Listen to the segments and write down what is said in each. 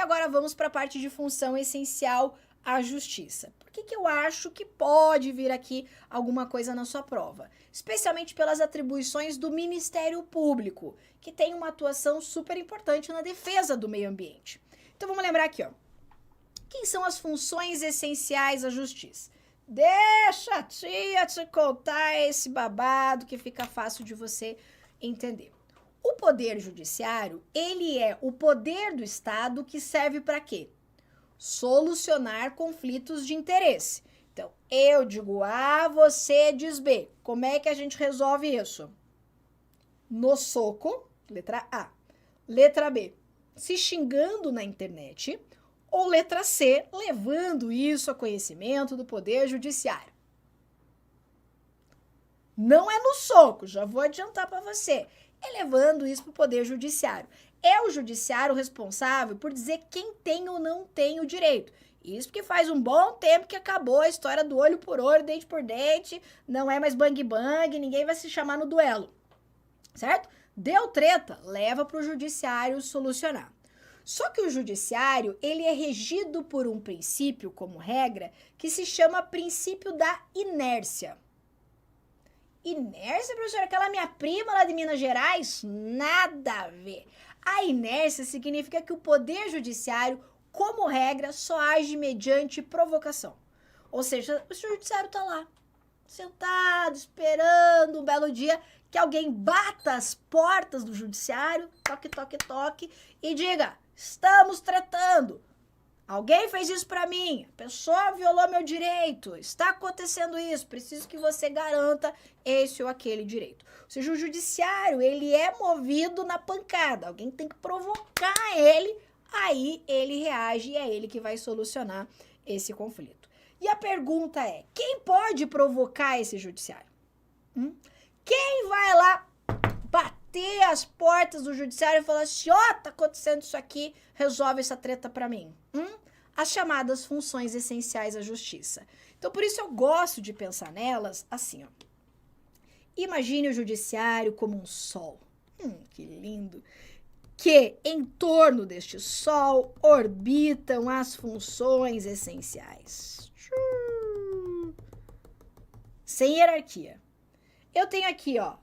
agora vamos para a parte de função essencial à justiça. Por que eu acho que pode vir aqui alguma coisa na sua prova? Especialmente pelas atribuições do Ministério Público, que tem uma atuação super importante na defesa do meio ambiente. Então vamos lembrar aqui, ó. Quem são as funções essenciais à justiça? Deixa a tia te contar esse babado que fica fácil de você entender. O poder judiciário, ele é o poder do Estado que serve para quê? Solucionar conflitos de interesse. Então, eu digo A, você diz B. Como é que a gente resolve isso? No soco, letra A. Letra B, se xingando na internet. Ou letra C, levando isso a conhecimento do Poder Judiciário. Não é no soco, já vou adiantar para você. É levando isso para o Poder Judiciário. É o Judiciário responsável por dizer quem tem ou não tem o direito. Isso porque faz um bom tempo que acabou a história do olho por olho, dente por dente, não é mais bang bang, ninguém vai se chamar no duelo, certo? Deu treta, leva para o Judiciário solucionar. Só que o Judiciário, ele é regido por um princípio, como regra, que se chama princípio da inércia. Inércia, professora? Aquela minha prima lá de Minas Gerais? Nada a ver. A inércia significa que o Poder Judiciário, como regra, só age mediante provocação. Ou seja, o Judiciário está lá, sentado, esperando um belo dia que alguém bata as portas do Judiciário, toque, toque, toque, e diga: estamos tretando. Alguém fez isso para mim. A pessoa violou meu direito. Está acontecendo isso. Preciso que você garanta esse ou aquele direito. Ou seja, o judiciário, ele é movido na pancada. Alguém tem que provocar ele. Aí ele reage e é ele que vai solucionar esse conflito. E a pergunta é, quem pode provocar esse judiciário? Quem vai lá bater as portas do judiciário e falar assim, ó, tá acontecendo isso aqui, resolve essa treta pra mim? As chamadas funções essenciais à justiça. Então, por isso eu gosto de pensar nelas assim, ó. Imagine o judiciário como um sol. Que lindo! Que em torno deste sol orbitam as funções essenciais. Sem hierarquia. Eu tenho aqui, ó,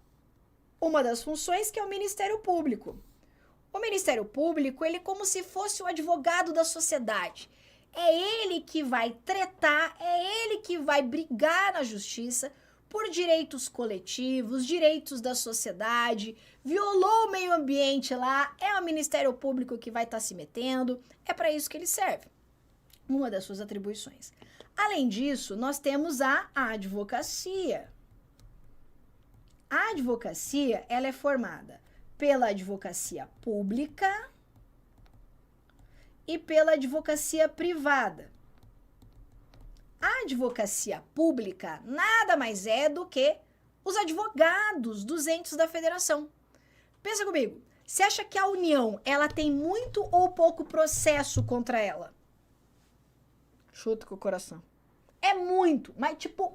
uma das funções que é o Ministério Público. O Ministério Público, ele é como se fosse o advogado da sociedade. É ele que vai tretar, é ele que vai brigar na justiça por direitos coletivos, direitos da sociedade, violou o meio ambiente lá, é o Ministério Público que vai estar se metendo, é para isso que ele serve. Uma das suas atribuições. Além disso, nós temos a advocacia. A advocacia, ela é formada pela advocacia pública e pela advocacia privada. A advocacia pública nada mais é do que os advogados dos entes da federação. Pensa comigo, você acha que a União, ela tem muito ou pouco processo contra ela? Chuta com o coração. É muito, mas tipo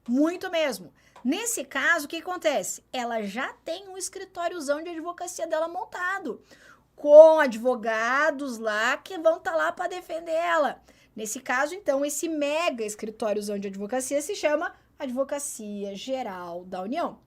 muito mesmo. Nesse caso, o que acontece? Ela já tem um escritóriozão de advocacia dela montado, com advogados lá que vão estar lá para defender ela. Nesse caso, então, esse mega escritóriozão de advocacia se chama Advocacia Geral da União.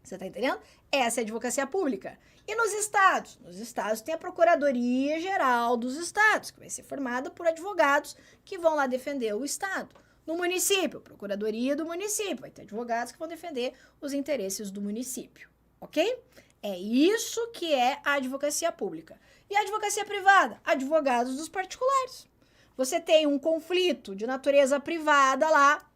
Você tá entendendo? Essa é a advocacia pública. E nos estados? Nos estados tem a Procuradoria Geral dos Estados, que vai ser formada por advogados que vão lá defender o estado. No município, Procuradoria do Município, vai ter advogados que vão defender os interesses do município, ok? É isso que é a advocacia pública. E a advocacia privada? Advogados dos particulares. Você tem um conflito de natureza privada lá,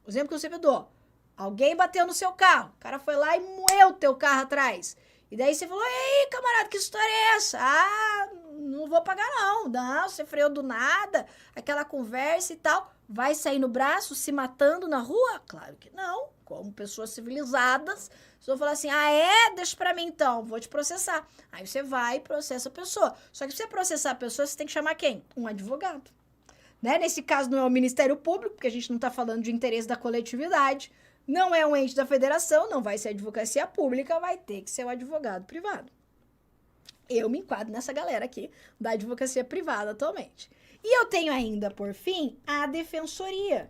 o exemplo que eu sempre dou, alguém bateu no seu carro, o cara foi lá e moeu o teu carro atrás. E daí você falou, e aí, camarada, que história é essa? Ah, não vou pagar não. Não, você freou do nada, aquela conversa e tal. Vai sair no braço, se matando na rua? Claro que não. Como pessoas civilizadas, vocês vão falar assim, ah, é? Deixa pra mim então, vou te processar. Aí você vai e processa a pessoa. Só que pra você processar a pessoa, você tem que chamar quem? Um advogado. Né? Nesse caso não é o Ministério Público, porque a gente não tá falando de interesse da coletividade. Não é um ente da federação, não vai ser advocacia pública, vai ter que ser o advogado privado. Eu me enquadro nessa galera aqui da advocacia privada atualmente. E eu tenho ainda, por fim, a defensoria.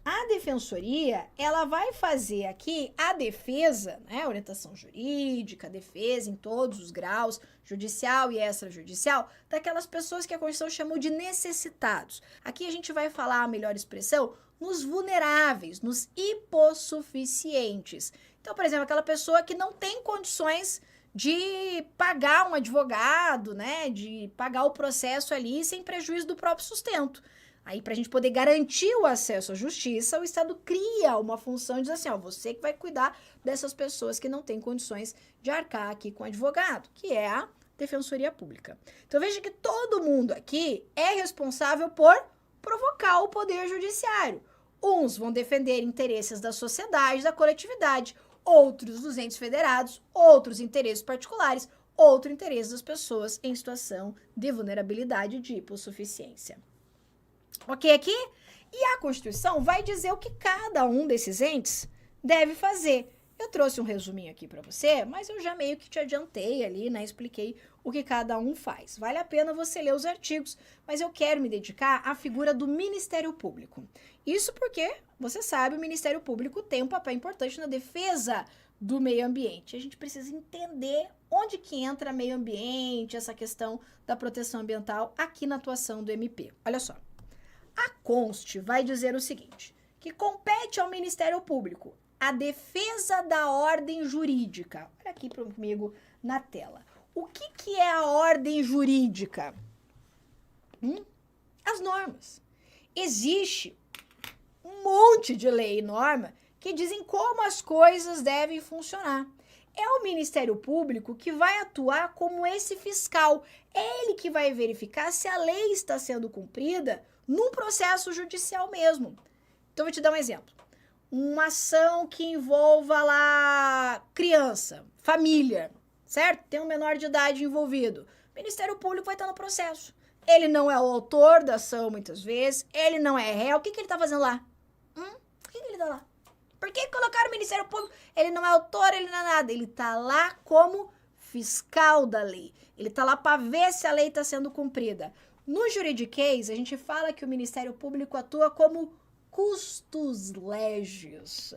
A defensoria, ela vai fazer aqui a defesa, né, orientação jurídica, defesa em todos os graus, judicial e extrajudicial, daquelas pessoas que a Constituição chamou de necessitados. Aqui a gente vai falar a melhor expressão nos vulneráveis, nos hipossuficientes. Então, por exemplo, aquela pessoa que não tem condições de pagar um advogado, né, de pagar o processo ali sem prejuízo do próprio sustento. Aí, para a gente poder garantir o acesso à justiça, o Estado cria uma função e diz assim, ó, você que vai cuidar dessas pessoas que não têm condições de arcar aqui com advogado, que é a Defensoria Pública. Então, veja que todo mundo aqui é responsável por provocar o Poder Judiciário. Uns vão defender interesses da sociedade, da coletividade, outros dos entes federados, outros interesses particulares, outro interesse das pessoas em situação de vulnerabilidade e de hipossuficiência. Ok aqui? E a Constituição vai dizer o que cada um desses entes deve fazer. Eu trouxe um resuminho aqui para você, mas eu já meio que te adiantei ali, né? Expliquei o que cada um faz. Vale a pena você ler os artigos, mas eu quero me dedicar à figura do Ministério Público. Isso porque, você sabe, o Ministério Público tem um papel importante na defesa do meio ambiente. A gente precisa entender onde que entra meio ambiente, essa questão da proteção ambiental aqui na atuação do MP. Olha só. A Const vai dizer o seguinte, que compete ao Ministério Público a defesa da ordem jurídica. Olha aqui comigo na tela. O que é a ordem jurídica? As normas. Existe um monte de lei e norma que dizem como as coisas devem funcionar. É o Ministério Público que vai atuar como esse fiscal. É ele que vai verificar se a lei está sendo cumprida num processo judicial mesmo. Então, vou te dar um exemplo. Uma ação que envolva lá criança, família, certo? Tem um menor de idade envolvido. O Ministério Público vai estar no processo. Ele não é o autor da ação, muitas vezes. Ele não é réu. O que ele está fazendo lá? Por que ele está lá? Por que colocaram o Ministério Público? Ele não é autor, ele não é nada. Ele está lá como fiscal da lei. Ele está lá para ver se a lei está sendo cumprida. No juridiquês, a gente fala que o Ministério Público atua como custos legis.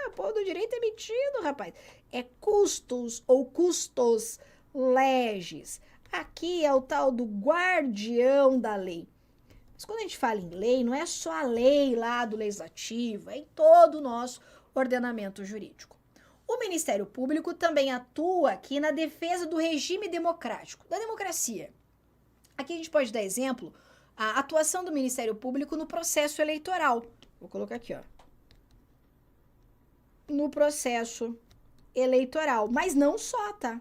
O povo do direito é metido, rapaz. É custos ou custos legis. Aqui é o tal do guardião da lei. Mas quando a gente fala em lei, não é só a lei lá do legislativo, é em todo o nosso ordenamento jurídico. O Ministério Público também atua aqui na defesa do regime democrático, da democracia. Aqui a gente pode dar exemplo, a atuação do Ministério Público no processo eleitoral. Vou colocar aqui, ó. No processo eleitoral, mas não só, tá?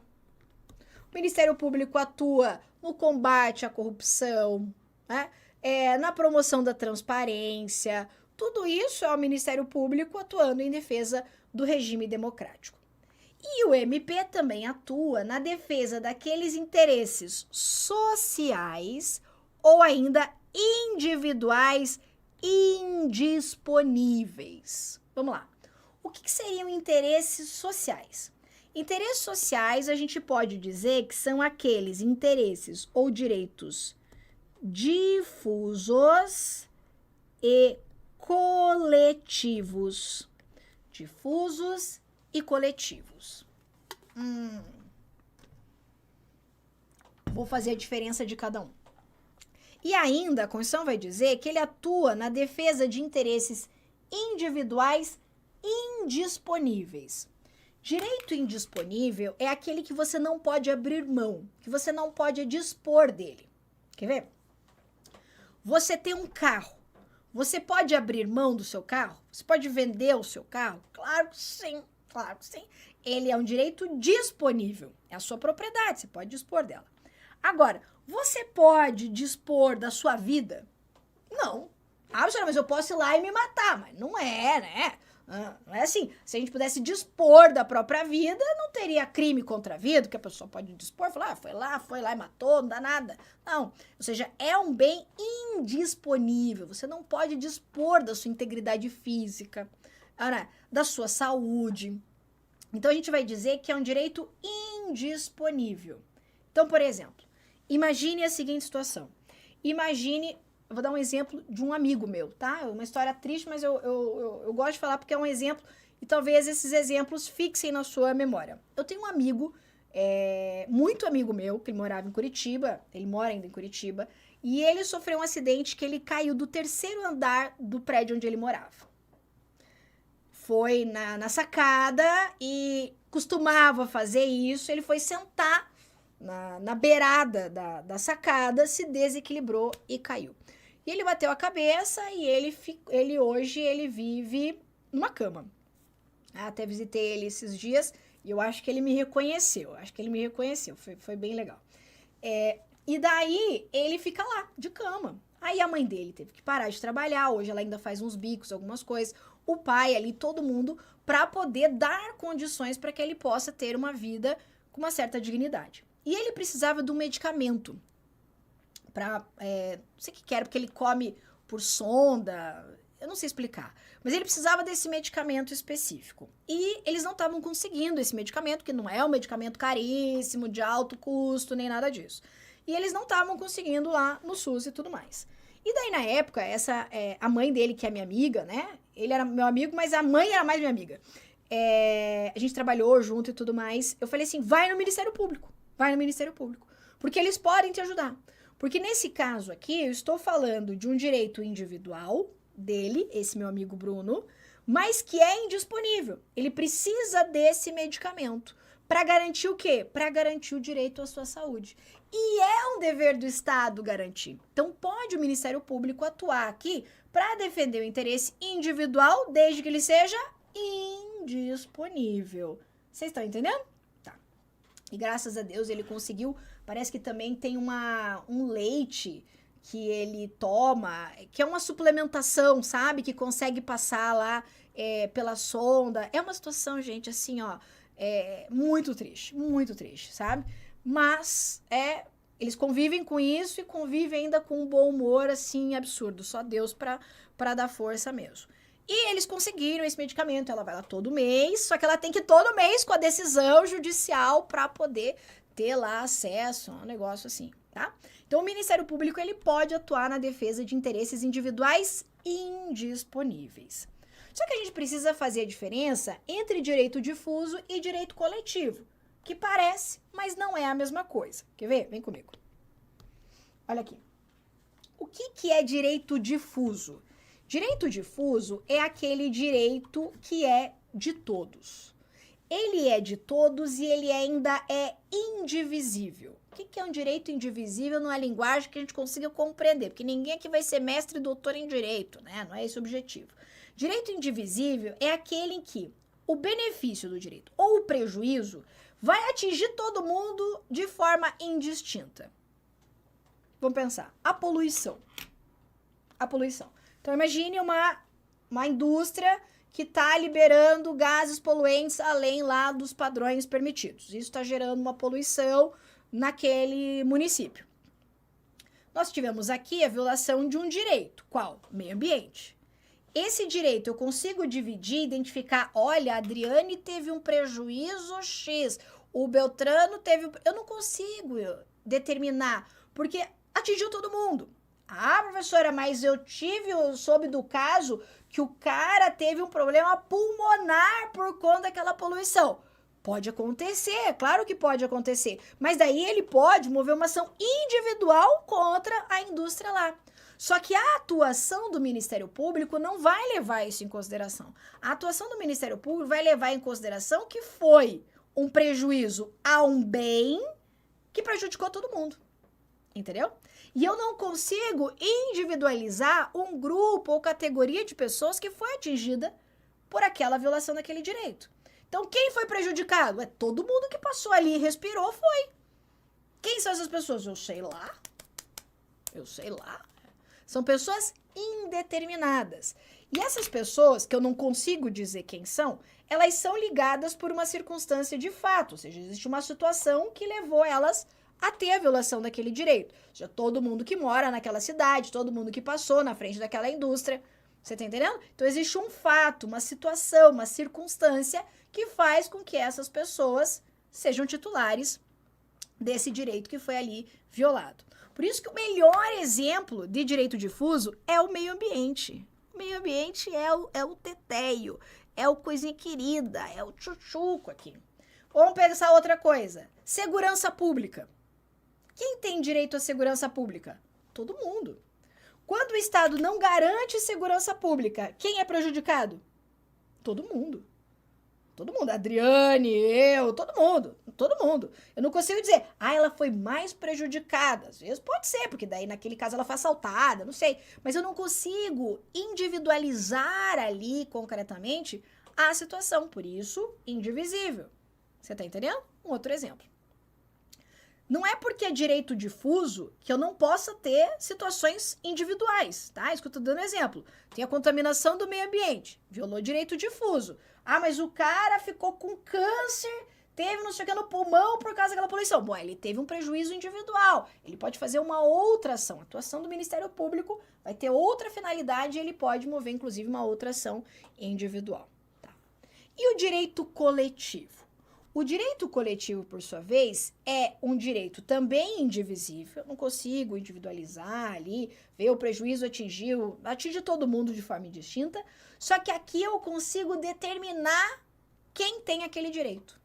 O Ministério Público atua no combate à corrupção, né? Na promoção da transparência. Tudo isso é o Ministério Público atuando em defesa do regime democrático. E o MP também atua na defesa daqueles interesses sociais ou ainda individuais indisponíveis. Vamos lá. O que seriam interesses sociais? Interesses sociais a gente pode dizer que são aqueles interesses ou direitos difusos e coletivos. Difusos e coletivos. Vou fazer a diferença de cada um. E ainda a Constituição vai dizer que ele atua na defesa de interesses individuais indisponíveis. Direito indisponível é aquele que você não pode abrir mão, que você não pode dispor dele. Quer ver? Você tem um carro. Você pode abrir mão do seu carro? Você pode vender o seu carro? Claro que sim, claro que sim. Ele é um direito disponível. É a sua propriedade, você pode dispor dela. Agora, você pode dispor da sua vida? Não. Mas eu posso ir lá e me matar. Mas não é, né? Não é assim. Se a gente pudesse dispor da própria vida, não teria crime contra a vida, que a pessoa pode dispor, falar, foi lá e matou, não dá nada. Não. Ou seja, é um bem indisponível. Você não pode dispor da sua integridade física, da sua saúde. Então, a gente vai dizer que é um direito indisponível. Então, por exemplo, imagine a seguinte situação. Imagine, eu vou dar um exemplo de um amigo meu, tá? É uma história triste, mas eu gosto de falar porque é um exemplo e talvez esses exemplos fixem na sua memória. Eu tenho um amigo, muito amigo meu, que ele morava em Curitiba, ele mora ainda em Curitiba, e ele sofreu um acidente que ele caiu do 3º andar do prédio onde ele morava. Foi na sacada e costumava fazer isso, ele foi sentar na beirada da sacada, se desequilibrou e caiu. E ele bateu a cabeça e hoje ele vive numa cama. Até visitei ele esses dias e eu acho que ele me reconheceu. Foi bem legal. E daí ele fica lá, de cama. Aí a mãe dele teve que parar de trabalhar, hoje ela ainda faz uns bicos, algumas coisas. O pai ali, todo mundo, para poder dar condições para que ele possa ter uma vida com uma certa dignidade. E ele precisava de um medicamento para, não sei o que era, porque ele come por sonda, eu não sei explicar. Mas ele precisava desse medicamento específico. E eles não estavam conseguindo esse medicamento, que não é um medicamento caríssimo, de alto custo, nem nada disso. E eles não estavam conseguindo lá no SUS e tudo mais. E daí, na época, a mãe dele, que é minha amiga, né? Ele era meu amigo, mas a mãe era mais minha amiga. A gente trabalhou junto e tudo mais. Eu falei assim, vai no Ministério Público. Vai no Ministério Público. Porque eles podem te ajudar. Porque nesse caso aqui, eu estou falando de um direito individual dele, esse meu amigo Bruno, mas que é indisponível. Ele precisa desse medicamento. Para garantir o quê? Para garantir o direito à sua saúde. E é um dever do Estado garantir. Então, pode o Ministério Público atuar aqui para defender o interesse individual, desde que ele seja indisponível. Vocês estão entendendo? Tá. E graças a Deus ele conseguiu. Parece que também tem um leite que ele toma, que é uma suplementação, sabe? Que consegue passar lá pela sonda. É uma situação, gente, assim, ó, muito triste, sabe? Mas eles convivem com isso e convivem ainda com um bom humor, assim, absurdo. Só Deus pra dar força mesmo. E eles conseguiram esse medicamento. Ela vai lá todo mês, só que ela tem que ir todo mês com a decisão judicial para poder ter lá acesso a um negócio assim, tá? Então, o Ministério Público, ele pode atuar na defesa de interesses individuais indisponíveis. Só que a gente precisa fazer a diferença entre direito difuso e direito coletivo, que parece, mas não é a mesma coisa. Quer ver? Vem comigo. Olha aqui. O que é direito difuso? Direito difuso é aquele direito que é de todos. Ele é de todos e ele ainda é indivisível. O que é um direito indivisível numa linguagem que a gente consiga compreender? Porque ninguém aqui vai ser mestre e doutor em direito, né? Não é esse o objetivo. Direito indivisível é aquele em que o benefício do direito ou o prejuízo vai atingir todo mundo de forma indistinta. Vamos pensar. A poluição. Então, imagine uma indústria que está liberando gases poluentes além lá dos padrões permitidos. Isso está gerando uma poluição naquele município. Nós tivemos aqui a violação de um direito. Qual? Meio ambiente. Esse direito eu consigo dividir, identificar, olha, a Adriane teve um prejuízo X, o Beltrano teve... Eu não consigo determinar, porque atingiu todo mundo. Ah, professora, mas eu soube do caso que o cara teve um problema pulmonar por conta daquela poluição. Pode acontecer, claro que pode acontecer. Mas daí ele pode mover uma ação individual contra a indústria lá. Só que a atuação do Ministério Público não vai levar isso em consideração. A atuação do Ministério Público vai levar em consideração que foi um prejuízo a um bem que prejudicou todo mundo. Entendeu? E eu não consigo individualizar um grupo ou categoria de pessoas que foi atingida por aquela violação daquele direito. Então, quem foi prejudicado? Todo mundo que passou ali e respirou foi. Quem são essas pessoas? Eu sei lá. São pessoas indeterminadas. E essas pessoas, que eu não consigo dizer quem são, elas são ligadas por uma circunstância de fato. Ou seja, existe uma situação que levou elas a ter a violação daquele direito. Ou seja, todo mundo que mora naquela cidade, todo mundo que passou na frente daquela indústria. Você tá entendendo? Então, existe um fato, uma situação, uma circunstância que faz com que essas pessoas sejam titulares desse direito que foi ali violado. Por isso que o melhor exemplo de direito difuso é o meio ambiente. O meio ambiente é o teteio, é o coisinha querida, é o tchutchuco aqui. Vamos pensar outra coisa. Segurança pública. Quem tem direito à segurança pública? Todo mundo. Quando o Estado não garante segurança pública, quem é prejudicado? Todo mundo. Todo mundo. Adriane, eu, todo mundo. Todo mundo. Eu não consigo dizer, ela foi mais prejudicada. Às vezes pode ser, porque daí naquele caso ela foi assaltada, não sei. Mas eu não consigo individualizar ali concretamente a situação. Por isso, indivisível. Você tá entendendo? Um outro exemplo. Não é porque é direito difuso que eu não possa ter situações individuais, tá? Isso que eu tô dando exemplo. Tem a contaminação do meio ambiente, violou direito difuso. Mas o cara ficou com câncer, teve não sei o que no pulmão por causa daquela poluição. Bom, ele teve um prejuízo individual. Ele pode fazer uma outra ação. A atuação do Ministério Público vai ter outra finalidade e ele pode mover, inclusive, uma outra ação individual. Tá? E o direito coletivo? O direito coletivo, por sua vez, é um direito também indivisível. Eu não consigo individualizar ali, ver o prejuízo atinge todo mundo de forma indistinta. Só que aqui eu consigo determinar quem tem aquele direito.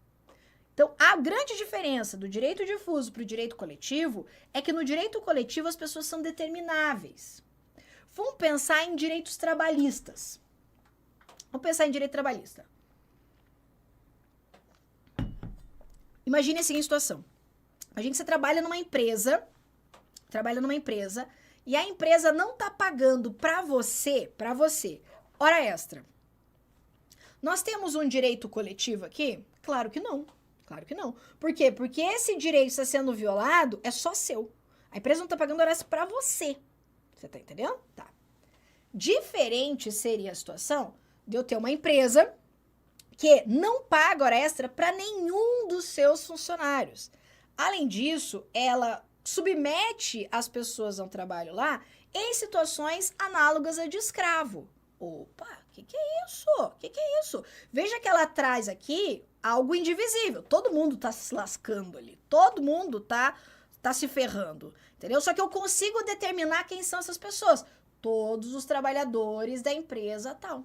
Então, a grande diferença do direito difuso para o direito coletivo é que no direito coletivo as pessoas são determináveis. Vamos pensar em direitos trabalhistas. Vamos pensar em direito trabalhista. Imagine a seguinte situação. Imagine que você trabalha numa empresa, e a empresa não está pagando para você, hora extra. Nós temos um direito coletivo aqui? Claro que não. Claro que não. Por quê? Porque esse direito está sendo violado, é só seu. A empresa não está pagando hora extra para você. Você está entendendo? Tá. Diferente seria a situação de eu ter uma empresa que não paga hora extra para nenhum dos seus funcionários. Além disso, ela submete as pessoas ao trabalho lá em situações análogas a de escravo. Opa, o que é isso? O que é isso? Veja que ela traz aqui algo indivisível. Todo mundo tá se lascando ali. Todo mundo tá se ferrando. Entendeu? Só que eu consigo determinar quem são essas pessoas. Todos os trabalhadores da empresa tal.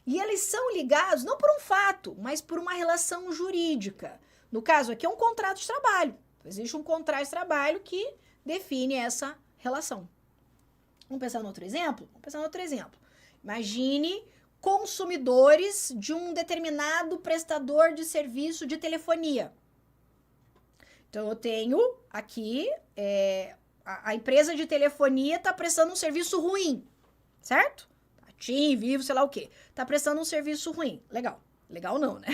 E eles são ligados não por um fato, mas por uma relação jurídica. No caso aqui é um contrato de trabalho. Existe um contrato de trabalho que define essa relação. Vamos pensar no outro exemplo? Imagine consumidores de um determinado prestador de serviço de telefonia. Então, eu tenho aqui, a empresa de telefonia está prestando um serviço ruim, certo? TIM, Vivo, sei lá o quê. Tá prestando um serviço ruim. Legal. Legal não, né?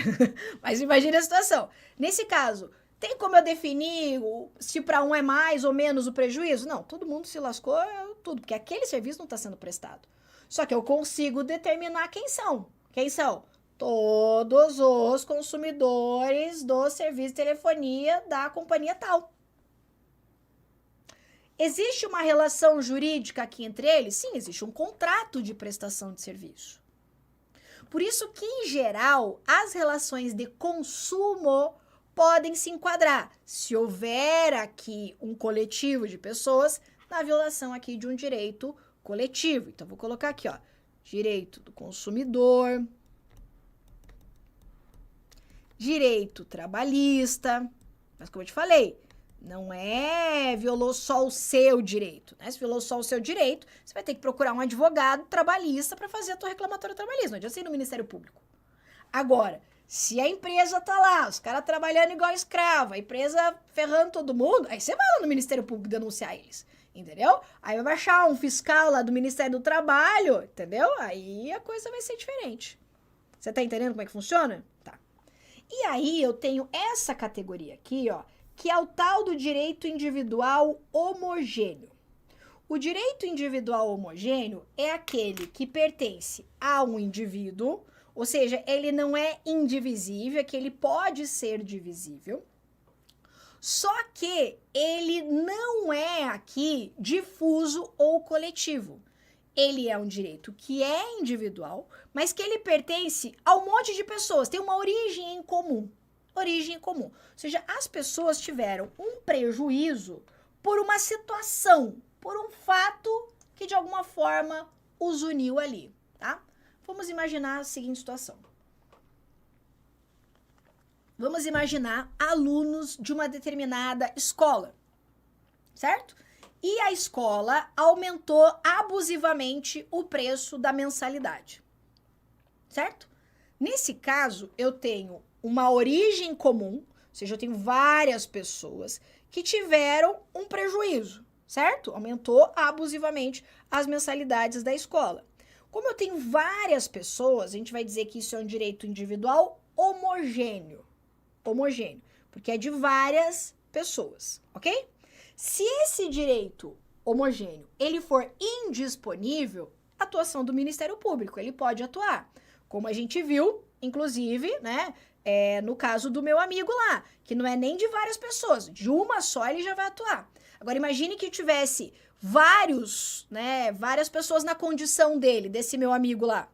Mas imagine a situação. Nesse caso, tem como eu definir se para um é mais ou menos o prejuízo? Não, todo mundo se lascou, tudo, porque aquele serviço não está sendo prestado. Só que eu consigo determinar quem são. Quem são? Todos os consumidores do serviço de telefonia da companhia tal. Existe uma relação jurídica aqui entre eles? Sim, existe um contrato de prestação de serviço. Por isso que, em geral, as relações de consumo podem se enquadrar, se houver aqui um coletivo de pessoas, na violação aqui de um direito coletivo. Então, vou colocar aqui, ó, direito do consumidor, direito trabalhista, mas como eu te falei, não violou só o seu direito, né? Se violou só o seu direito, você vai ter que procurar um advogado trabalhista para fazer a tua reclamatória trabalhista, não adianta você ir no Ministério Público. Agora, se a empresa tá lá, os caras trabalhando igual escravo, a empresa ferrando todo mundo, aí você vai lá no Ministério Público denunciar eles, entendeu? Aí vai achar um fiscal lá do Ministério do Trabalho, entendeu? Aí a coisa vai ser diferente. Você tá entendendo como é que funciona? Tá. E aí eu tenho essa categoria aqui, ó, que é o tal do direito individual homogêneo. O direito individual homogêneo é aquele que pertence a um indivíduo, ou seja, ele não é indivisível, é que ele pode ser divisível, só que ele não é aqui difuso ou coletivo. Ele é um direito que é individual, mas que ele pertence a um monte de pessoas, tem uma origem em comum. origem comum. Ou seja, as pessoas tiveram um prejuízo por uma situação, por um fato que de alguma forma os uniu ali, tá? Vamos imaginar a seguinte situação. Vamos imaginar alunos de uma determinada escola, certo? E a escola aumentou abusivamente o preço da mensalidade, certo? Nesse caso, eu tenho uma origem comum, ou seja, eu tenho várias pessoas que tiveram um prejuízo, certo? Aumentou abusivamente as mensalidades da escola. Como eu tenho várias pessoas, a gente vai dizer que isso é um direito individual homogêneo, porque é de várias pessoas, ok? Se esse direito homogêneo, ele for indisponível, atuação do Ministério Público, ele pode atuar. Como a gente viu, inclusive, né, no caso do meu amigo lá, que não é nem de várias pessoas, de uma só ele já vai atuar. Agora, imagine que tivesse várias pessoas na condição dele, desse meu amigo lá,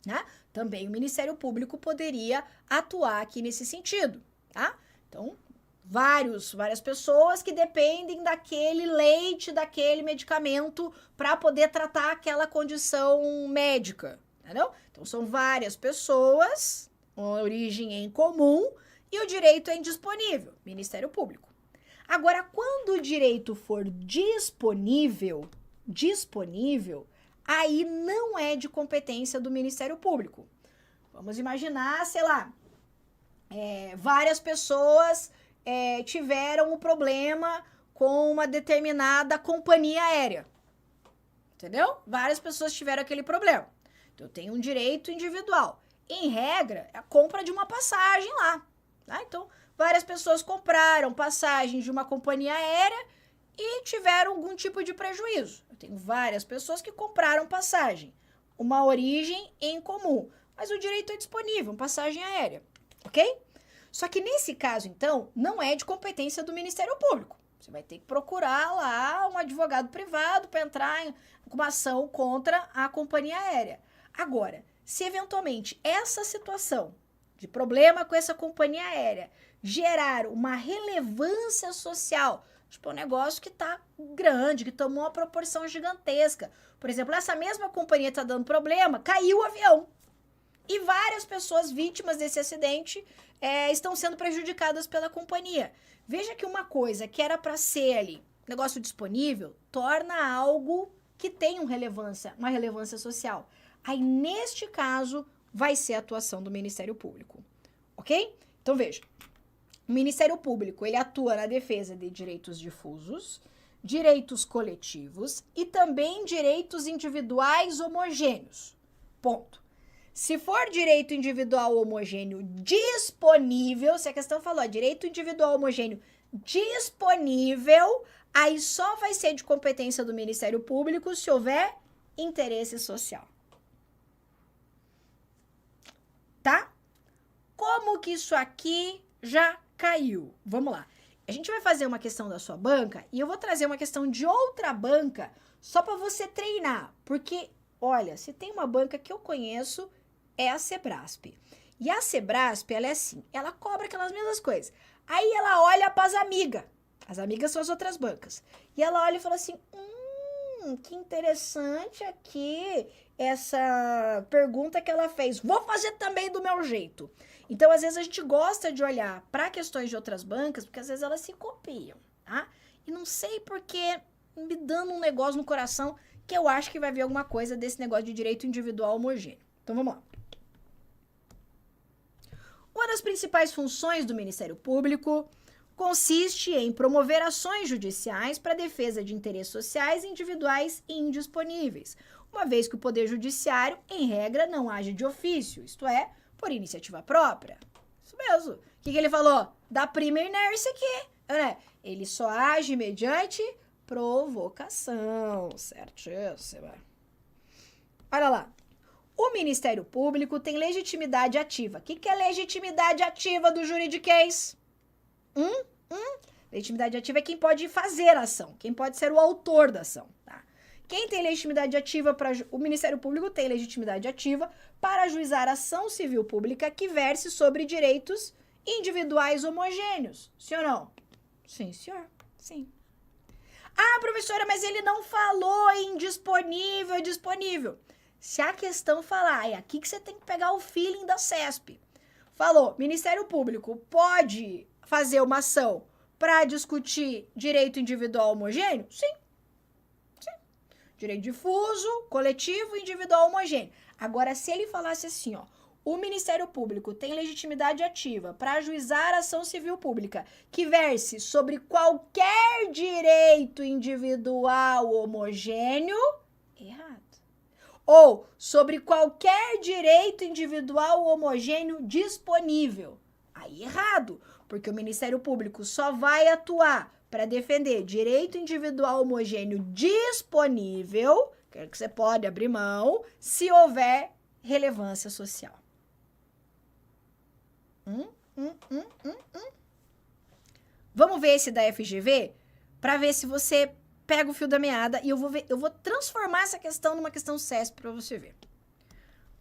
né? Também o Ministério Público poderia atuar aqui nesse sentido, tá? Então, várias pessoas que dependem daquele leite, daquele medicamento para poder tratar aquela condição médica, entendeu? Então, são várias pessoas, uma origem em comum e o direito é indisponível, Ministério Público. Agora, quando o direito for disponível, aí não é de competência do Ministério Público. Vamos imaginar, sei lá, várias pessoas tiveram um problema com uma determinada companhia aérea. Entendeu? Várias pessoas tiveram aquele problema. Então, eu tenho um direito individual. Em regra, é a compra de uma passagem lá. Tá? Então, várias pessoas compraram passagens de uma companhia aérea e tiveram algum tipo de prejuízo. Eu tenho várias pessoas que compraram passagem, uma origem em comum, mas o direito é disponível, uma passagem aérea, ok? Só que nesse caso, então, não é de competência do Ministério Público. Você vai ter que procurar lá um advogado privado para entrar com uma ação contra a companhia aérea. Agora, se eventualmente essa situação de problema com essa companhia aérea gerar uma relevância social, tipo um negócio que tá grande, que tomou uma proporção gigantesca. Por exemplo, essa mesma companhia tá dando problema, caiu o avião. E várias pessoas vítimas desse acidente estão sendo prejudicadas pela companhia. Veja que uma coisa que era para ser ali, negócio disponível, torna algo que tem uma relevância social. Aí, neste caso, vai ser a atuação do Ministério Público, ok? Então, veja, o Ministério Público, ele atua na defesa de direitos difusos, direitos coletivos e também direitos individuais homogêneos, ponto. Se for direito individual homogêneo disponível, se a questão falou direito individual homogêneo disponível, aí só vai ser de competência do Ministério Público se houver interesse social. Tá? Como que isso aqui já caiu? Vamos lá. A gente vai fazer uma questão da sua banca e eu vou trazer uma questão de outra banca só para você treinar. Porque, olha, se tem uma banca que eu conheço, é a Sebrasp. E a Sebrasp, ela é assim, ela cobra aquelas mesmas coisas. Aí ela olha para as amigas são as outras bancas. E ela olha e fala assim, que interessante aqui essa pergunta que ela fez. Vou fazer também do meu jeito. Então, às vezes, a gente gosta de olhar para questões de outras bancas, porque às vezes elas se copiam, tá? E não sei porque me dando um negócio no coração que eu acho que vai vir alguma coisa desse negócio de direito individual homogêneo. Então, vamos lá. Uma das principais funções do Ministério Público consiste em promover ações judiciais para a defesa de interesses sociais individuais e indisponíveis, uma vez que o Poder Judiciário, em regra, não age de ofício, isto é, por iniciativa própria. Isso mesmo. O que ele falou? Da prima inércia aqui, né? Ele só age mediante provocação, certíssima. Olha lá. O Ministério Público tem legitimidade ativa. O que é legitimidade ativa do juridiquês? Legitimidade ativa é quem pode fazer a ação, quem pode ser o autor da ação, tá? Quem tem legitimidade ativa o Ministério Público tem legitimidade ativa para ajuizar ação civil pública que verse sobre direitos individuais homogêneos. Sim ou não? Sim, senhor. Sim. Ah, professora, mas ele não falou em disponível, disponível. Se a questão falar, é aqui que você tem que pegar o feeling da CESP. Falou, Ministério Público pode fazer uma ação para discutir direito individual homogêneo? Sim. Sim. Direito difuso, coletivo, individual homogêneo. Agora, se ele falasse assim, ó, o Ministério Público tem legitimidade ativa para ajuizar ação civil pública que verse sobre qualquer direito individual homogêneo, errado. Ou sobre qualquer direito individual homogêneo disponível, aí errado, porque o Ministério Público só vai atuar para defender direito individual homogêneo disponível, que você pode abrir mão, se houver relevância social. Vamos ver esse da FGV para ver se você pega o fio da meada e eu vou transformar essa questão numa questão CESP para você ver.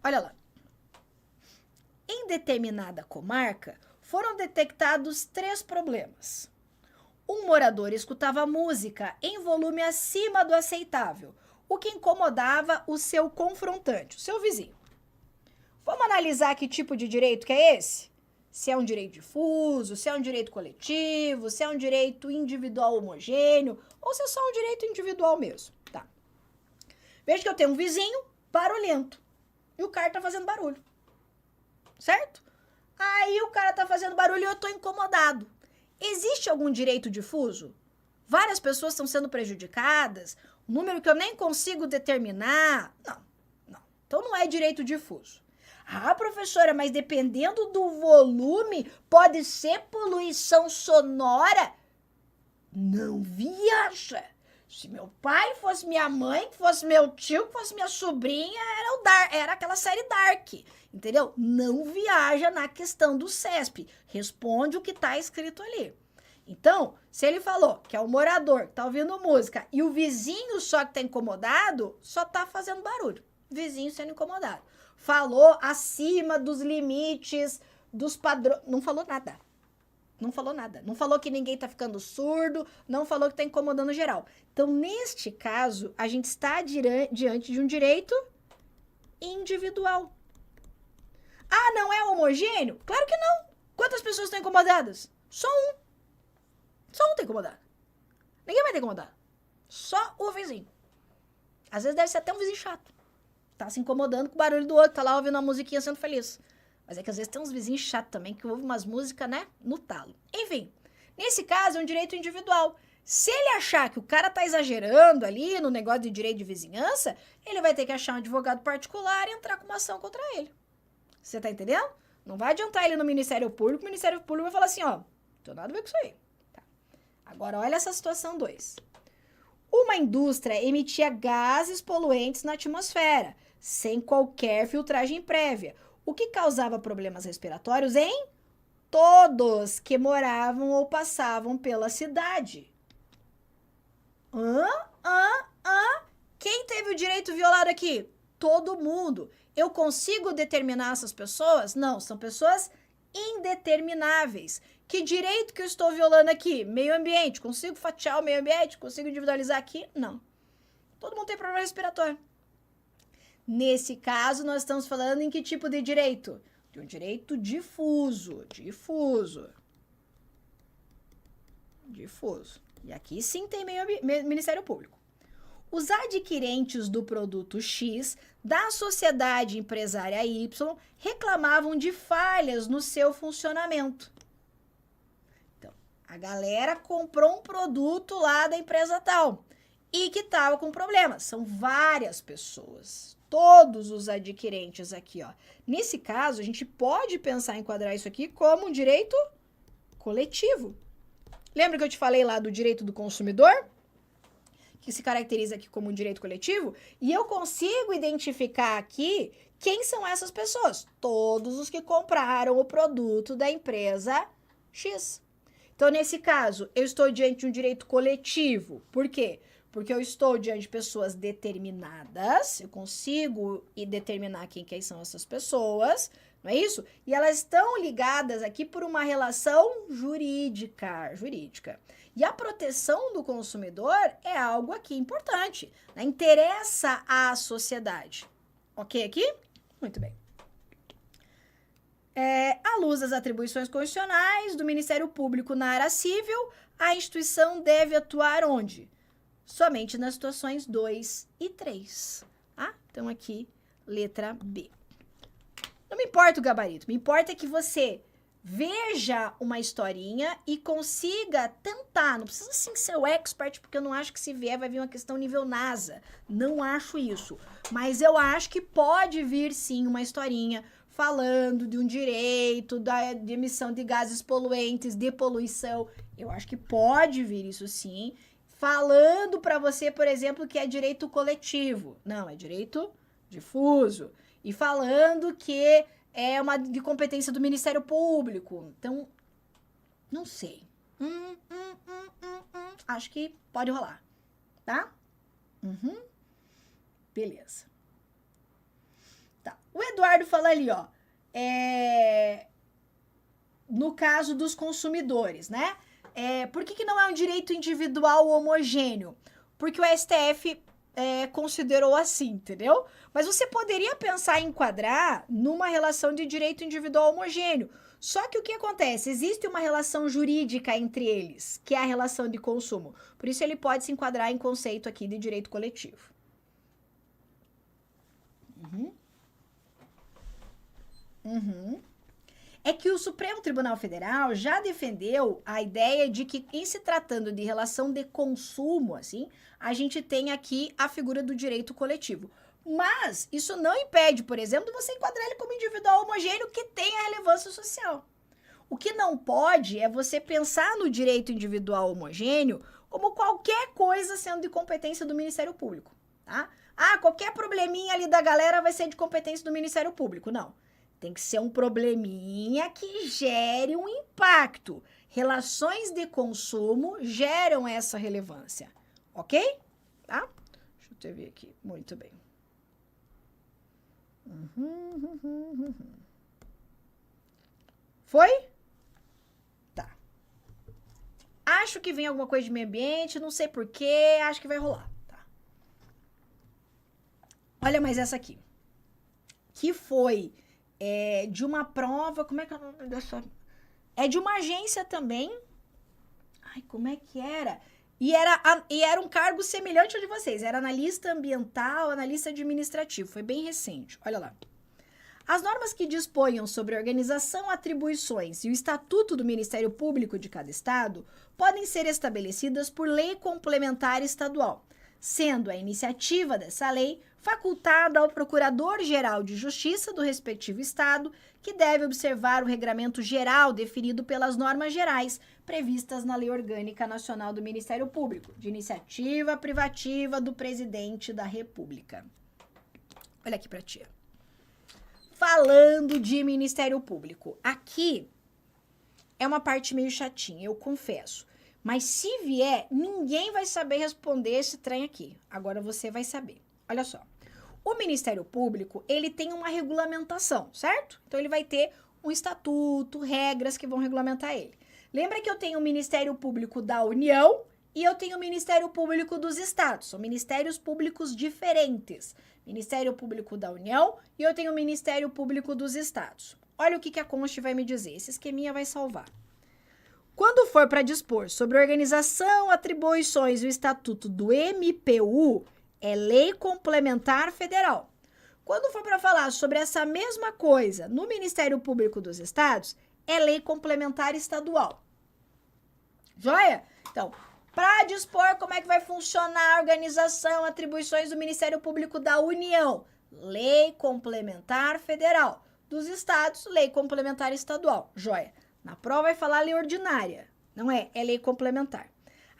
Olha lá. Em determinada comarca, foram detectados 3 problemas. Um morador escutava música em volume acima do aceitável, o que incomodava o seu confrontante, o seu vizinho. Vamos analisar que tipo de direito que é esse? Se é um direito difuso, se é um direito coletivo, se é um direito individual homogêneo, ou se é só um direito individual mesmo. Tá. Veja que eu tenho um vizinho barulhento e o cara tá fazendo barulho. Certo? Aí o cara tá fazendo barulho e eu tô incomodado. Existe algum direito difuso? Várias pessoas estão sendo prejudicadas? Um número que eu nem consigo determinar? Não. Então não é direito difuso. Ah, professora, mas dependendo do volume, pode ser poluição sonora? Não viaja. Se meu pai fosse minha mãe, que fosse meu tio, que fosse minha sobrinha, era aquela série Dark, entendeu? Não viaja na questão do CESP. Responde o que está escrito ali. Então, se ele falou que é o morador que tá ouvindo música e o vizinho só que tá incomodado, só tá fazendo barulho. Vizinho sendo incomodado. Falou acima dos limites, dos padrões. Não falou nada. Não falou nada. Não falou que ninguém tá ficando surdo, não falou que tá incomodando geral. Então, neste caso, a gente está diante de um direito individual. Ah, não é homogêneo? Claro que não. Quantas pessoas estão incomodadas? Só um. Só um tá incomodado. Ninguém vai ter incomodado. Só o vizinho. Às vezes deve ser até um vizinho chato. Tá se incomodando com o barulho do outro, tá lá ouvindo uma musiquinha sendo feliz. Mas é que às vezes tem uns vizinhos chatos também que ouvem umas músicas, né, no talo. Enfim, nesse caso é um direito individual. Se ele achar que o cara tá exagerando ali no negócio de direito de vizinhança, ele vai ter que achar um advogado particular e entrar com uma ação contra ele. Você tá entendendo? Não vai adiantar ele no Ministério Público, o Ministério Público vai falar assim, ó, não tem nada a ver com isso aí. Tá. Agora, olha essa situação 2. Uma indústria emitia gases poluentes na atmosfera, sem qualquer filtragem prévia, o que causava problemas respiratórios em todos que moravam ou passavam pela cidade. Quem teve o direito violado aqui? Todo mundo. Eu consigo determinar essas pessoas? Não, são pessoas indetermináveis. Que direito que eu estou violando aqui? Meio ambiente. Consigo fatiar o meio ambiente? Consigo individualizar aqui? Não. Todo mundo tem problema respiratório. Nesse caso, nós estamos falando em que tipo de direito? De um direito difuso. Difuso. E aqui sim tem Ministério Público. Os adquirentes do produto X da sociedade empresária Y reclamavam de falhas no seu funcionamento. Então, a galera comprou um produto lá da empresa tal e que estava com problemas. São várias pessoas. Todos os adquirentes aqui, ó. Nesse caso, a gente pode pensar em enquadrar isso aqui como um direito coletivo. Lembra que eu te falei lá do direito do consumidor? Que se caracteriza aqui como um direito coletivo? E eu consigo identificar aqui quem são essas pessoas. Todos os que compraram o produto da empresa X. Então, nesse caso, eu estou diante de um direito coletivo. Por quê? Porque eu estou diante de pessoas determinadas, eu consigo determinar quem são essas pessoas, não é isso? E elas estão ligadas aqui por uma relação jurídica. E a proteção do consumidor é algo aqui importante, né? Interessa à sociedade. Ok aqui? Muito bem. À luz das atribuições constitucionais do Ministério Público na área civil, a instituição deve atuar onde? Somente nas situações 2 e 3. Tá? Então, aqui, letra B. Não me importa o gabarito, me importa que você veja uma historinha e consiga tentar. Não precisa sim ser o expert, porque eu não acho que se vier vai vir uma questão nível NASA. Não acho isso. Mas eu acho que pode vir sim uma historinha falando de um direito de emissão de gases poluentes, de poluição. Eu acho que pode vir isso sim. Falando para você, por exemplo, que é direito coletivo. Não, é direito difuso. E falando que é uma de competência do Ministério Público. Então, não sei. Acho que pode rolar, tá? Beleza. Tá. O Eduardo fala ali, ó. No caso dos consumidores, né? Por que não é um direito individual homogêneo? Porque o STF considerou assim, entendeu? Mas você poderia pensar em enquadrar numa relação de direito individual homogêneo. Só que o que acontece? Existe uma relação jurídica entre eles, que é a relação de consumo. Por isso ele pode se enquadrar em conceito aqui de direito coletivo. É que o Supremo Tribunal Federal já defendeu a ideia de que, em se tratando de relação de consumo, assim, a gente tem aqui a figura do direito coletivo. Mas isso não impede, por exemplo, de você enquadrar ele como individual homogêneo que tenha relevância social. O que não pode é você pensar no direito individual homogêneo como qualquer coisa sendo de competência do Ministério Público, tá? Ah, qualquer probleminha ali da galera vai ser de competência do Ministério Público. Não. Tem que ser um probleminha que gere um impacto. Relações de consumo geram essa relevância. Ok? Tá? Deixa eu ver aqui. Muito bem. Foi? Tá. Acho que vem alguma coisa de meio ambiente, não sei porquê, acho que vai rolar. Tá. Olha mais essa aqui. Que foi de uma prova, como é que é o nome dessa? É de uma agência também. Ai, como é que era? E era um cargo semelhante ao de vocês. Era analista ambiental, analista administrativo. Foi bem recente. Olha lá. As normas que disponham sobre a organização, atribuições e o estatuto do Ministério Público de cada estado podem ser estabelecidas por lei complementar estadual, sendo a iniciativa dessa lei facultada ao Procurador-Geral de Justiça do respectivo estado, que deve observar o regramento geral definido pelas normas gerais previstas na Lei Orgânica Nacional do Ministério Público, de iniciativa privativa do Presidente da República. Olha aqui pra tia. Falando de Ministério Público, aqui é uma parte meio chatinha, eu confesso. Mas se vier, ninguém vai saber responder esse trem aqui. Agora você vai saber. Olha só. O Ministério Público, ele tem uma regulamentação, certo? Então, ele vai ter um estatuto, regras que vão regulamentar ele. Lembra que eu tenho o Ministério Público da União e eu tenho o Ministério Público dos Estados. São ministérios públicos diferentes. Ministério Público da União e eu tenho o Ministério Público dos Estados. Olha o que a Conste vai me dizer. Esse esqueminha vai salvar. Quando for para dispor sobre organização, atribuições e o estatuto do MPU, é Lei Complementar Federal. Quando for para falar sobre essa mesma coisa no Ministério Público dos Estados, é Lei Complementar Estadual. Joia? Então, para dispor como é que vai funcionar a organização, atribuições do Ministério Público da União, Lei Complementar Federal. Dos Estados, Lei Complementar Estadual. Joia? Na prova vai falar lei ordinária, não é? É lei complementar.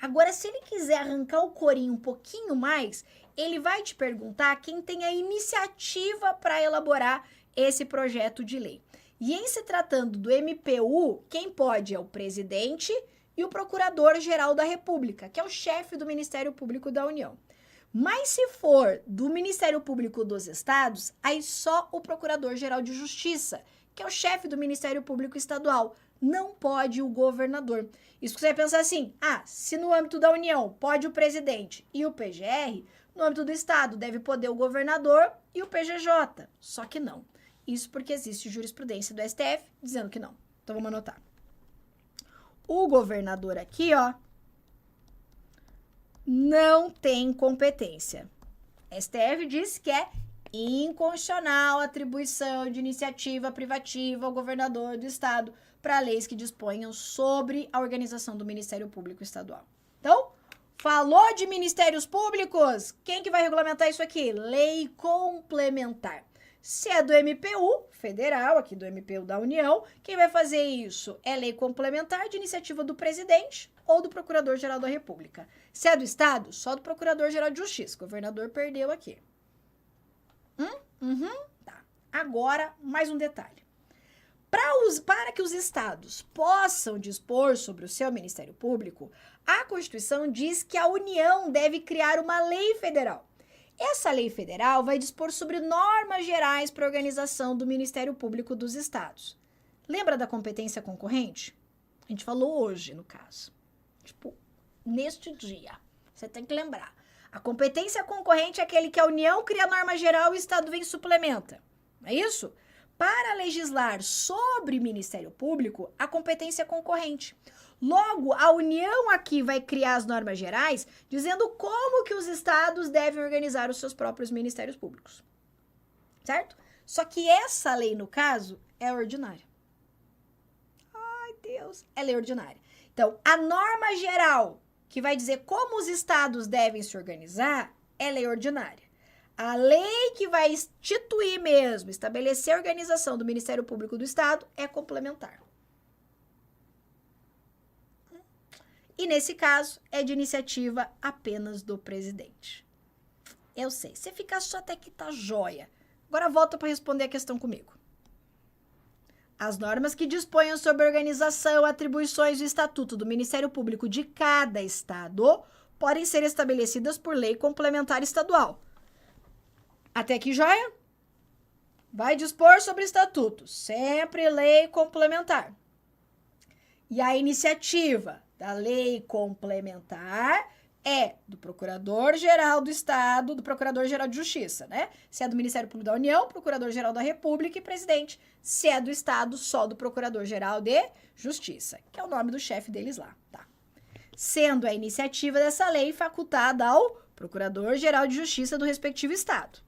Agora, se ele quiser arrancar o corinho um pouquinho mais, ele vai te perguntar quem tem a iniciativa para elaborar esse projeto de lei. E em se tratando do MPU, quem pode é o presidente e o Procurador-Geral da República, que é o chefe do Ministério Público da União. Mas se for do Ministério Público dos Estados, aí só o Procurador-Geral de Justiça, que é o chefe do Ministério Público Estadual. Não pode o governador. Isso que você vai pensar assim, se no âmbito da União pode o presidente e o PGR, no âmbito do Estado deve poder o governador e o PGJ. Só que não. Isso porque existe jurisprudência do STF dizendo que não. Então vamos anotar. O governador aqui, ó, não tem competência. STF diz que é inconstitucional a atribuição de iniciativa privativa ao governador do estado para leis que disponham sobre a organização do Ministério Público Estadual. Então, falou de ministérios públicos, quem que vai regulamentar isso aqui? Lei complementar. Se é do MPU federal, aqui do MPU da União, quem vai fazer isso é lei complementar de iniciativa do presidente ou do Procurador-Geral da República. Se é do Estado, só do Procurador-Geral de Justiça. O governador perdeu aqui. Tá. Agora, mais um detalhe. Para que os estados possam dispor sobre o seu Ministério Público, a Constituição diz que a União deve criar uma lei federal. Essa lei federal vai dispor sobre normas gerais para a organização do Ministério Público dos estados. Lembra da competência concorrente? A gente falou hoje, no caso. Tipo, neste dia. Você tem que lembrar. A competência concorrente é aquele que a União cria a norma geral e o estado vem e suplementa. Não é isso? Para legislar sobre Ministério Público, a competência é concorrente. Logo, a União aqui vai criar as normas gerais, dizendo como que os estados devem organizar os seus próprios ministérios públicos. Certo? Só que essa lei, no caso, é ordinária. Ai, Deus! É lei ordinária. Então, a norma geral, que vai dizer como os estados devem se organizar, é lei ordinária. A lei que vai instituir mesmo, estabelecer a organização do Ministério Público do Estado, é complementar. E nesse caso, é de iniciativa apenas do presidente. Eu sei, você fica só até que tá joia. Agora volta para responder a questão comigo. As normas que disponham sobre a organização, atribuições e estatuto do Ministério Público de cada estado podem ser estabelecidas por lei complementar estadual. Até aqui, joia? Vai dispor sobre estatuto, sempre lei complementar. E a iniciativa da lei complementar é do Procurador-Geral do Estado, do Procurador-Geral de Justiça, né? Se é do Ministério Público da União, Procurador-Geral da República e Presidente. Se é do Estado, só do Procurador-Geral de Justiça, que é o nome do chefe deles lá, tá? Sendo a iniciativa dessa lei facultada ao Procurador-Geral de Justiça do respectivo Estado.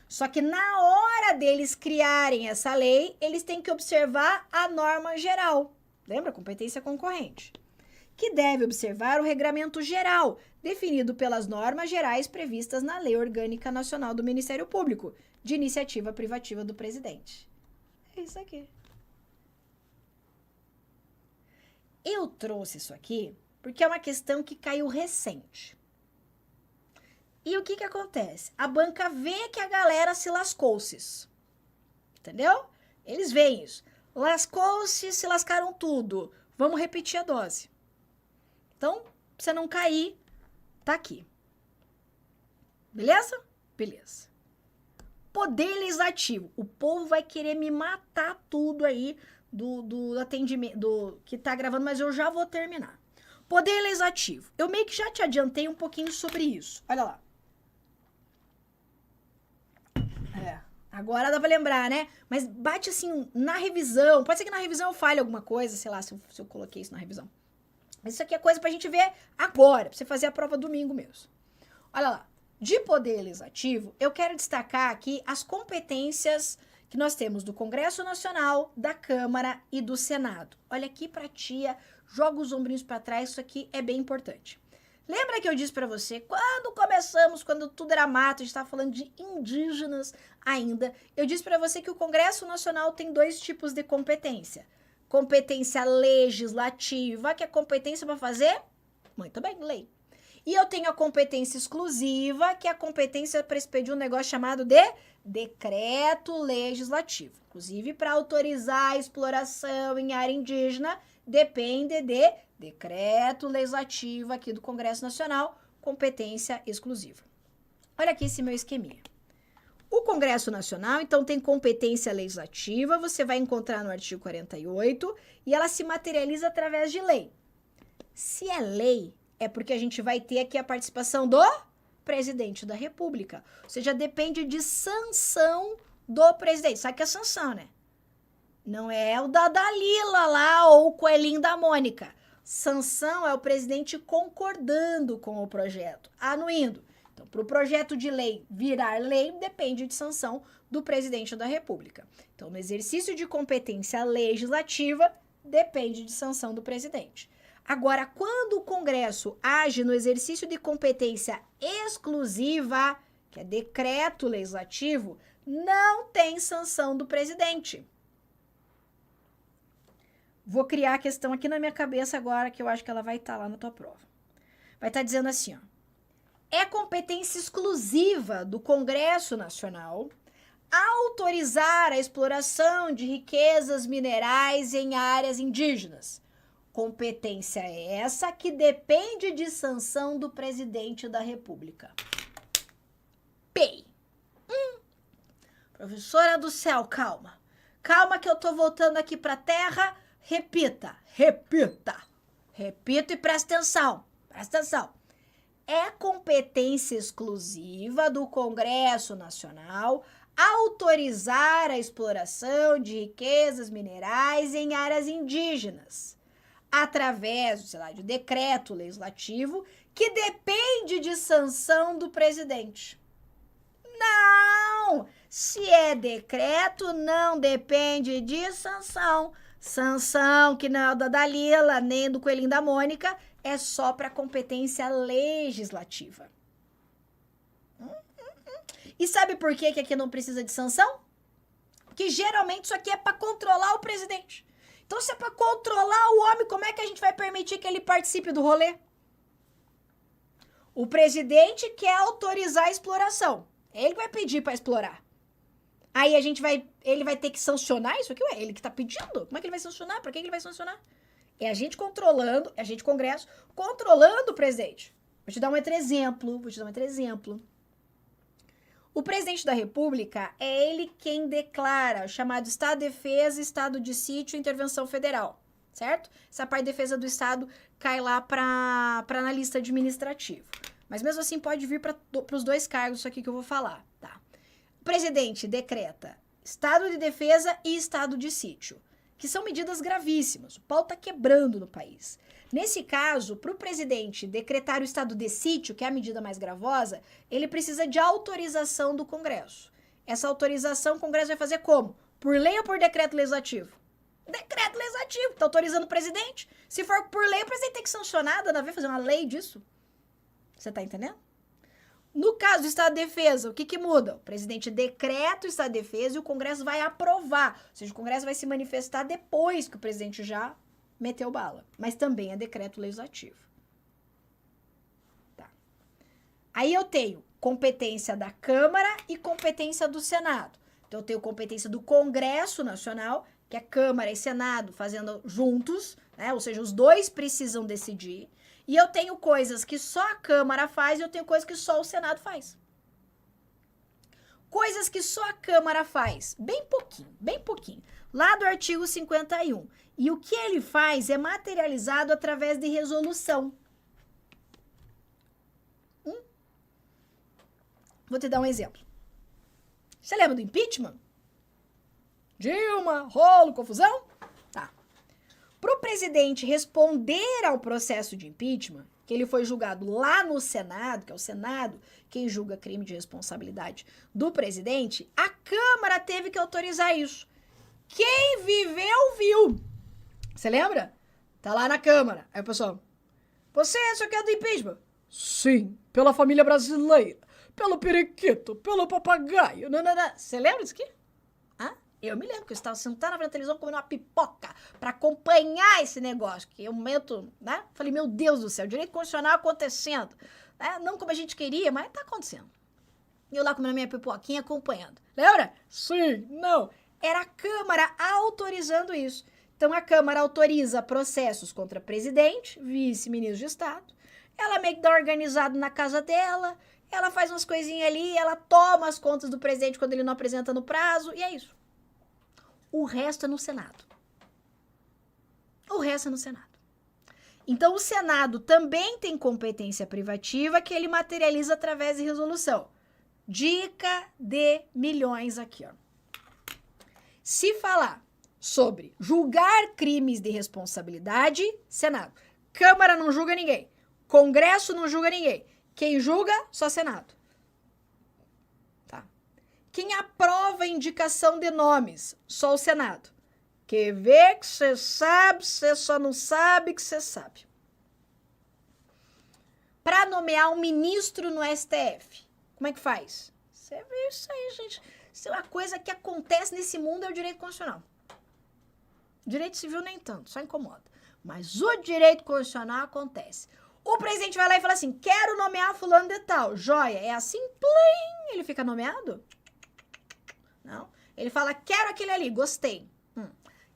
Só que na hora deles criarem essa lei, eles têm que observar a norma geral. Lembra? Competência concorrente. Que deve observar o regramento geral, definido pelas normas gerais previstas na Lei Orgânica Nacional do Ministério Público, de iniciativa privativa do presidente. É isso aqui. Eu trouxe isso aqui porque é uma questão que caiu recente. E o que acontece? A banca vê que a galera se lascou-se. Entendeu? Eles veem isso. Lascou-se, se lascaram tudo. Vamos repetir a dose. Então, pra você não cair, tá aqui. Beleza? Beleza. Poder legislativo. O povo vai querer me matar tudo aí do atendimento, do que tá gravando, mas eu já vou terminar. Poder legislativo. Eu meio que já te adiantei um pouquinho sobre isso. Olha lá. Agora dá pra lembrar, né? Mas bate assim na revisão. Pode ser que na revisão eu fale alguma coisa, sei lá, se eu coloquei isso na revisão. Mas isso aqui é coisa pra gente ver agora, pra você fazer a prova domingo mesmo. Olha lá. De poder legislativo, eu quero destacar aqui as competências que nós temos do Congresso Nacional, da Câmara e do Senado. Olha aqui pra tia, joga os ombrinhos pra trás, isso aqui é bem importante. Lembra que eu disse pra você, quando começamos, quando tudo era mato, a gente estava falando de indígenas ainda, eu disse pra você que o Congresso Nacional tem dois tipos de competência. Competência legislativa, que é competência para fazer, muito bem, lei. E eu tenho a competência exclusiva, que é a competência para expedir um negócio chamado de decreto legislativo. Inclusive, para autorizar a exploração em área indígena, depende de decreto legislativo aqui do Congresso Nacional, competência exclusiva. Olha aqui esse meu esqueminha. O Congresso Nacional, então, tem competência legislativa, você vai encontrar no artigo 48, e ela se materializa através de lei. Se é lei, é porque a gente vai ter aqui a participação do presidente da República. Ou seja, depende de sanção do presidente. Sabe que é sanção, né? Não é o da Dalila lá ou o coelhinho da Mônica. Sanção é o presidente concordando com o projeto, anuindo. Então, para o projeto de lei virar lei, depende de sanção do presidente da República. Então, no exercício de competência legislativa, depende de sanção do presidente. Agora, quando o Congresso age no exercício de competência exclusiva, que é decreto legislativo, não tem sanção do presidente. Vou criar a questão aqui na minha cabeça agora, que eu acho que ela vai estar lá na tua prova. Vai estar dizendo assim, ó. É competência exclusiva do Congresso Nacional autorizar a exploração de riquezas minerais em áreas indígenas. Competência essa que depende de sanção do presidente da República. P. Professora do céu, calma. Calma que eu tô voltando aqui pra terra. Repita. Repita e presta atenção. Presta atenção. É competência exclusiva do Congresso Nacional autorizar a exploração de riquezas minerais em áreas indígenas, através, sei lá, de decreto legislativo que depende de sanção do presidente. Não! Se é decreto, não depende de sanção. Sanção que não é da Dalila, nem do coelhinho da Mônica, é só para competência legislativa. E sabe por que aqui não precisa de sanção? Porque geralmente isso aqui é para controlar o presidente. Então, se é para controlar o homem, como é que a gente vai permitir que ele participe do rolê? O presidente quer autorizar a exploração. Ele vai pedir para explorar. Aí ele vai ter que sancionar isso aqui? Ué, ele que tá pedindo? Como é que ele vai sancionar? Para que ele vai sancionar? É a gente controlando, é a gente, Congresso, controlando o presidente. Vou te dar um outro exemplo. O presidente da República é ele quem declara o chamado Estado de Defesa, Estado de Sítio e Intervenção Federal, certo? Essa parte de defesa do Estado cai lá para analista administrativo. Mas mesmo assim pode vir para os dois cargos isso aqui que eu vou falar, tá? O presidente decreta Estado de Defesa e Estado de Sítio, que são medidas gravíssimas. O pau tá quebrando no país. Nesse caso, para o presidente decretar o estado de sítio, que é a medida mais gravosa, ele precisa de autorização do Congresso. Essa autorização o Congresso vai fazer como? Por lei ou por decreto legislativo? Decreto legislativo. Tá autorizando o presidente? Se for por lei, o presidente tem que sancionar, nada a ver fazer uma lei disso. Você tá entendendo? No caso do Estado de Defesa, o que muda? O presidente decreta o Estado de Defesa e o Congresso vai aprovar. Ou seja, o Congresso vai se manifestar depois que o presidente já meteu bala. Mas também é decreto legislativo. Tá. Aí eu tenho competência da Câmara e competência do Senado. Então eu tenho competência do Congresso Nacional, que é Câmara e Senado fazendo juntos, né? Ou seja, os dois precisam decidir. E eu tenho coisas que só a Câmara faz e eu tenho coisas que só o Senado faz. Coisas que só a Câmara faz. Bem pouquinho. Lá do artigo 51. E o que ele faz é materializado através de resolução. Vou te dar um exemplo. Você lembra do impeachment? Dilma, rolo, confusão? Tá. Para o presidente responder ao processo de impeachment, que ele foi julgado lá no Senado, que é o Senado quem julga crime de responsabilidade do presidente, a Câmara teve que autorizar isso. Quem viveu, viu. Você lembra? Tá lá na Câmara. Aí o pessoal, você quer do impeachment? Sim, pela família brasileira, pelo periquito, pelo papagaio. Não. Você lembra disso aqui? Eu me lembro que eu estava sentada na frente da televisão comendo uma pipoca para acompanhar esse negócio. Que eu momento, né? Falei, meu Deus do céu, direito constitucional acontecendo. Né? Não como a gente queria, mas tá acontecendo. E eu lá comendo a minha pipoquinha acompanhando. Lembra? Sim, não. Era a Câmara autorizando isso. Então, a Câmara autoriza processos contra presidente, vice-ministro de Estado. Ela meio que dá organizado na casa dela. ela faz umas coisinhas ali, ela toma as contas do presidente quando ele não apresenta no prazo, e é isso. O resto é no Senado. O resto é no Senado. Então, o Senado também tem competência privativa que ele materializa através de resolução. Dica de milhões aqui, ó. Se falar sobre julgar crimes de responsabilidade, Senado. Câmara não julga ninguém. Congresso não julga ninguém. Quem julga, só Senado. Tá. Quem aprova a indicação de nomes, só o Senado. Quer ver que você sabe, você só não sabe que você sabe. Para nomear um ministro no STF, como é que faz? Você vê isso aí, gente. Isso é uma coisa que acontece nesse mundo, é o direito constitucional. Direito civil nem tanto, só incomoda. Mas o direito constitucional acontece. O presidente vai lá e fala assim, quero nomear fulano de tal. Joia, é assim, plim, ele fica nomeado? Não. Ele fala, quero aquele ali, gostei.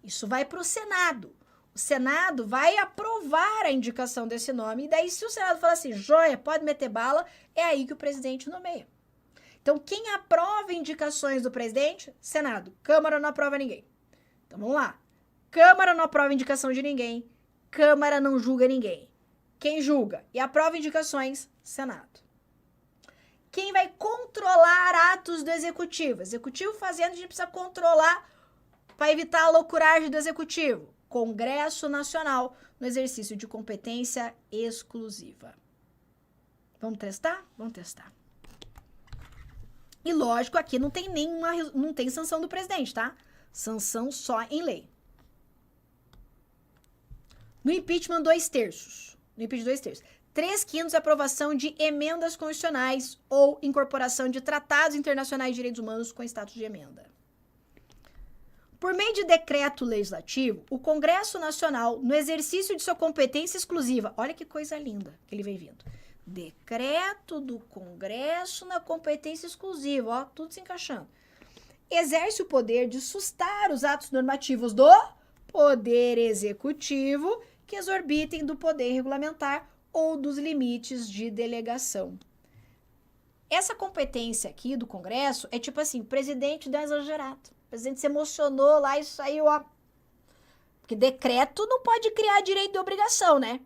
Isso vai para o Senado. O Senado vai aprovar a indicação desse nome. E daí, se o Senado falar assim, joia, pode meter bala, é aí que o presidente nomeia. Então, quem aprova indicações do presidente? Senado. Câmara não aprova ninguém. Então, vamos lá. Câmara não aprova indicação de ninguém. Câmara não julga ninguém. Quem julga e aprova indicações? Senado. Quem vai controlar atos do Executivo? Executivo fazendo, a gente precisa controlar para evitar a loucuragem do Executivo. Congresso Nacional, no exercício de competência exclusiva. Vamos testar? Vamos testar. E lógico, aqui não tem sanção do presidente, tá? Sanção só em lei. No impeachment, 2/3. No impeachment, 2/3. 3/5 aprovação de emendas constitucionais ou incorporação de tratados internacionais de direitos humanos com status de emenda. Por meio de decreto legislativo, o Congresso Nacional, no exercício de sua competência exclusiva, olha que coisa linda que ele vem vindo. Decreto do Congresso na competência exclusiva, ó, tudo se encaixando. Exerce o poder de sustar os atos normativos do Poder Executivo que exorbitem do poder regulamentar ou dos limites de delegação. Essa competência aqui do Congresso é tipo assim, o presidente deu exagerado. O presidente se emocionou lá e saiu, ó. Porque decreto não pode criar direito de obrigação, né?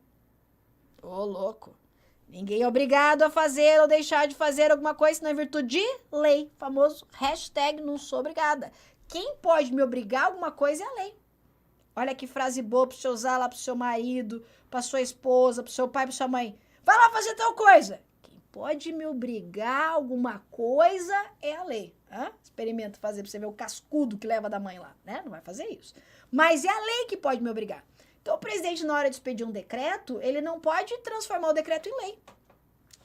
Ô, louco. Ninguém é obrigado a fazer ou deixar de fazer alguma coisa senão em virtude de lei. Famoso hashtag não sou obrigada. Quem pode me obrigar a alguma coisa é a lei. Olha que frase boa pra você usar lá pro seu marido, pra sua esposa, pro seu pai, pra sua mãe. Vai lá fazer tal coisa. Quem pode me obrigar a alguma coisa é a lei. Experimenta fazer pra você ver o cascudo que leva da mãe lá, né? Não vai fazer isso. Mas é a lei que pode me obrigar. Então, o presidente, na hora de expedir um decreto, ele não pode transformar o decreto em lei.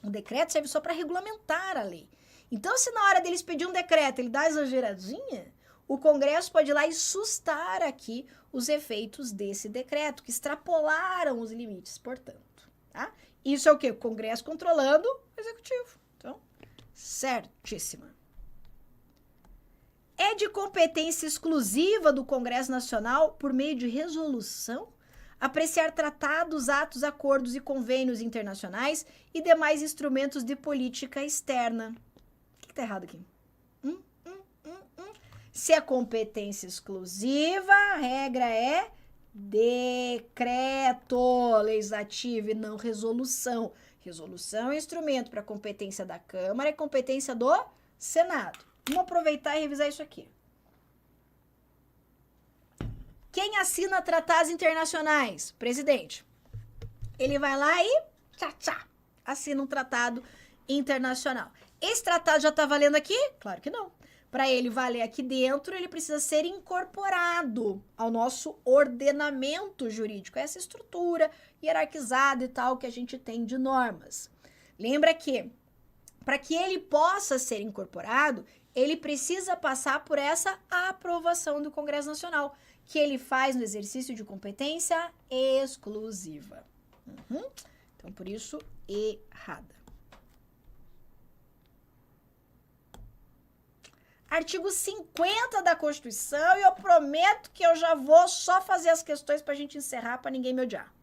O decreto serve só para regulamentar a lei. Então, se na hora dele expedir um decreto, ele dá exageradinha, o Congresso pode ir lá e sustar aqui os efeitos desse decreto, que extrapolaram os limites, portanto. Tá? Isso é o quê? O Congresso controlando o Executivo. Então, certíssima. É de competência exclusiva do Congresso Nacional, por meio de resolução, apreciar tratados, atos, acordos e convênios internacionais e demais instrumentos de política externa. O que está errado aqui? Se é competência exclusiva, a regra é decreto legislativo e não resolução. Resolução é instrumento para competência da Câmara e competência do Senado. Vamos aproveitar e revisar isso aqui. Quem assina tratados internacionais? Presidente. Ele vai lá e assina um tratado internacional. Esse tratado já está valendo aqui? Claro que não. Para ele valer aqui dentro, ele precisa ser incorporado ao nosso ordenamento jurídico, essa estrutura hierarquizada e tal que a gente tem de normas. Lembra que, para que ele possa ser incorporado, ele precisa passar por essa aprovação do Congresso Nacional, que ele faz no exercício de competência exclusiva. Então, por isso, errada. Artigo 50 da Constituição, e eu prometo que eu já vou só fazer as questões para a gente encerrar, para ninguém me odiar.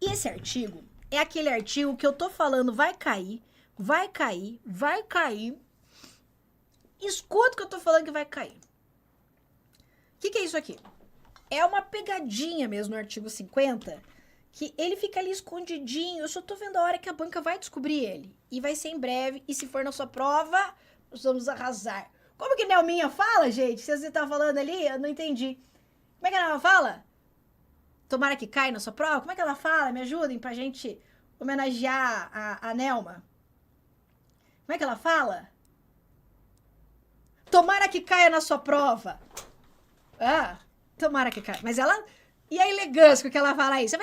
E esse artigo, é aquele artigo que eu tô falando vai cair, vai cair, vai cair. Escuta o que eu tô falando que vai cair. O que é isso aqui? É uma pegadinha mesmo no artigo 50, que ele fica ali escondidinho. Eu só tô vendo a hora que a banca vai descobrir ele. E vai ser em breve. E se for na sua prova, nós vamos arrasar. Como que Nelminha fala, gente? Se você tá falando ali, eu não entendi. Como é que ela fala? Tomara que caia na sua prova? Como é que ela fala? Me ajudem pra gente homenagear a Nelma. Como é que ela fala? Tomara que caia na sua prova. Ah, tomara que caia. Mas ela... E a elegância com que ela fala isso?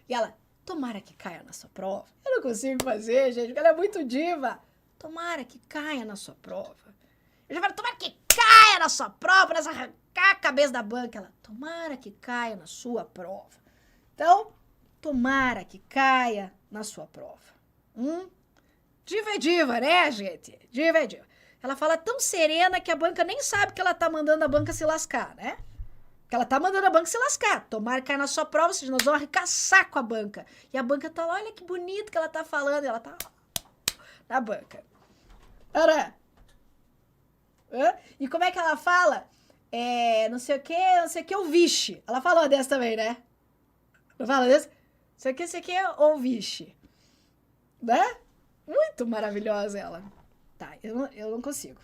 E ela... Tomara que caia na sua prova. Eu não consigo fazer, gente, porque ela é muito diva. Tomara que caia na sua prova. Eu já falo, tomara que caia na sua prova, pra arrancar a cabeça da banca. Ela, tomara que caia na sua prova. Então, tomara que caia na sua prova. Diva é diva, né, gente? Diva é diva. Ela fala tão serena que a banca nem sabe que ela tá mandando a banca se lascar, né? Que ela tá mandando a banca se lascar. Tomara que caia na sua prova, senão nós vamos arregaçar com a banca. E a banca tá lá, olha que bonito que ela tá falando. E ela tá na banca. Ora. E como é que ela fala? Não sei o que, ou vixe. Ela falou dessa também, né? Não fala dessa? Não sei o que, ou vixe. Né? Muito maravilhosa ela. Tá, eu não consigo.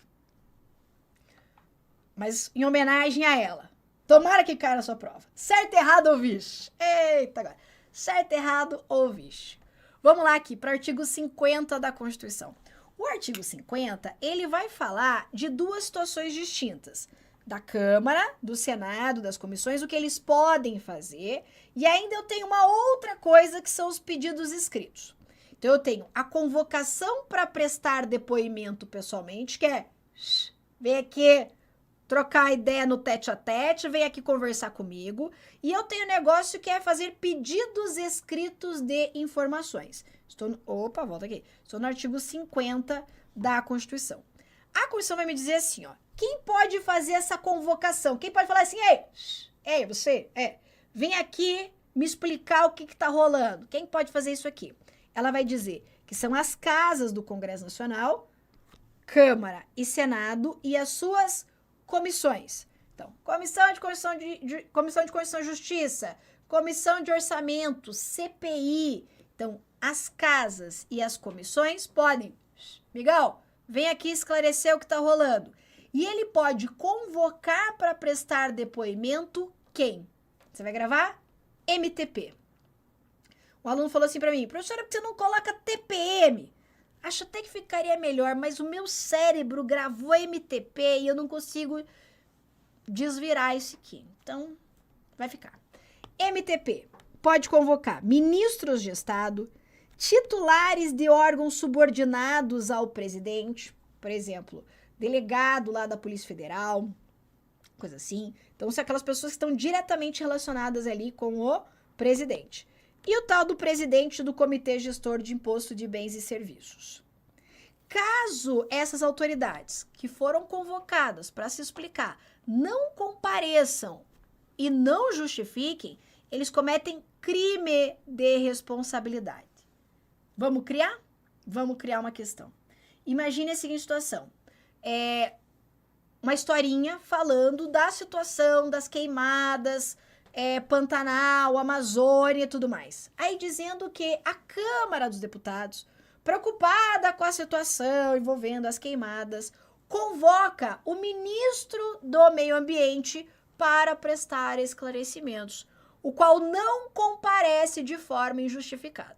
Mas em homenagem a ela. Tomara que caia na sua prova. Certo, errado ou vixe? Eita, agora. Certo, errado ou vixe? Vamos lá aqui para o artigo 50 da Constituição. O artigo 50, ele vai falar de duas situações distintas. Da Câmara, do Senado, das comissões, o que eles podem fazer. E ainda eu tenho uma outra coisa que são os pedidos escritos. Então, eu tenho a convocação para prestar depoimento pessoalmente, que é vem aqui trocar ideia no tete-a-tete, vem aqui conversar comigo. E eu tenho um negócio que é fazer pedidos escritos de informações. Opa, volta aqui. Estou no artigo 50 da Constituição. A Constituição vai me dizer assim, ó. Quem pode fazer essa convocação? Quem pode falar assim, ei, você, vem aqui me explicar o que tá rolando. Quem pode fazer isso aqui? Ela vai dizer que são as casas do Congresso Nacional, Câmara e Senado e as suas comissões. Então, Comissão de Constituição e Justiça, Comissão de Orçamento, CPI. Então, as casas e as comissões podem, Miguel, vem aqui esclarecer o que está rolando. E ele pode convocar para prestar depoimento quem? Você vai gravar? MTP. Um aluno falou assim para mim, professora, por que você não coloca TPM? Acho até que ficaria melhor, mas o meu cérebro gravou MTP e eu não consigo desvirar isso aqui. Então, vai ficar. MTP pode convocar ministros de Estado, titulares de órgãos subordinados ao presidente, por exemplo, delegado lá da Polícia Federal, coisa assim. Então, são aquelas pessoas que estão diretamente relacionadas ali com o presidente. E o tal do presidente do Comitê Gestor de Imposto de Bens e Serviços. Caso essas autoridades que foram convocadas para se explicar não compareçam e não justifiquem, eles cometem crime de responsabilidade. Vamos criar? Vamos criar uma questão. Imagine a seguinte situação. Uma historinha falando da situação das queimadas, Pantanal, Amazônia e tudo mais. Aí dizendo que a Câmara dos Deputados, preocupada com a situação envolvendo as queimadas, convoca o ministro do Meio Ambiente para prestar esclarecimentos, o qual não comparece de forma injustificada.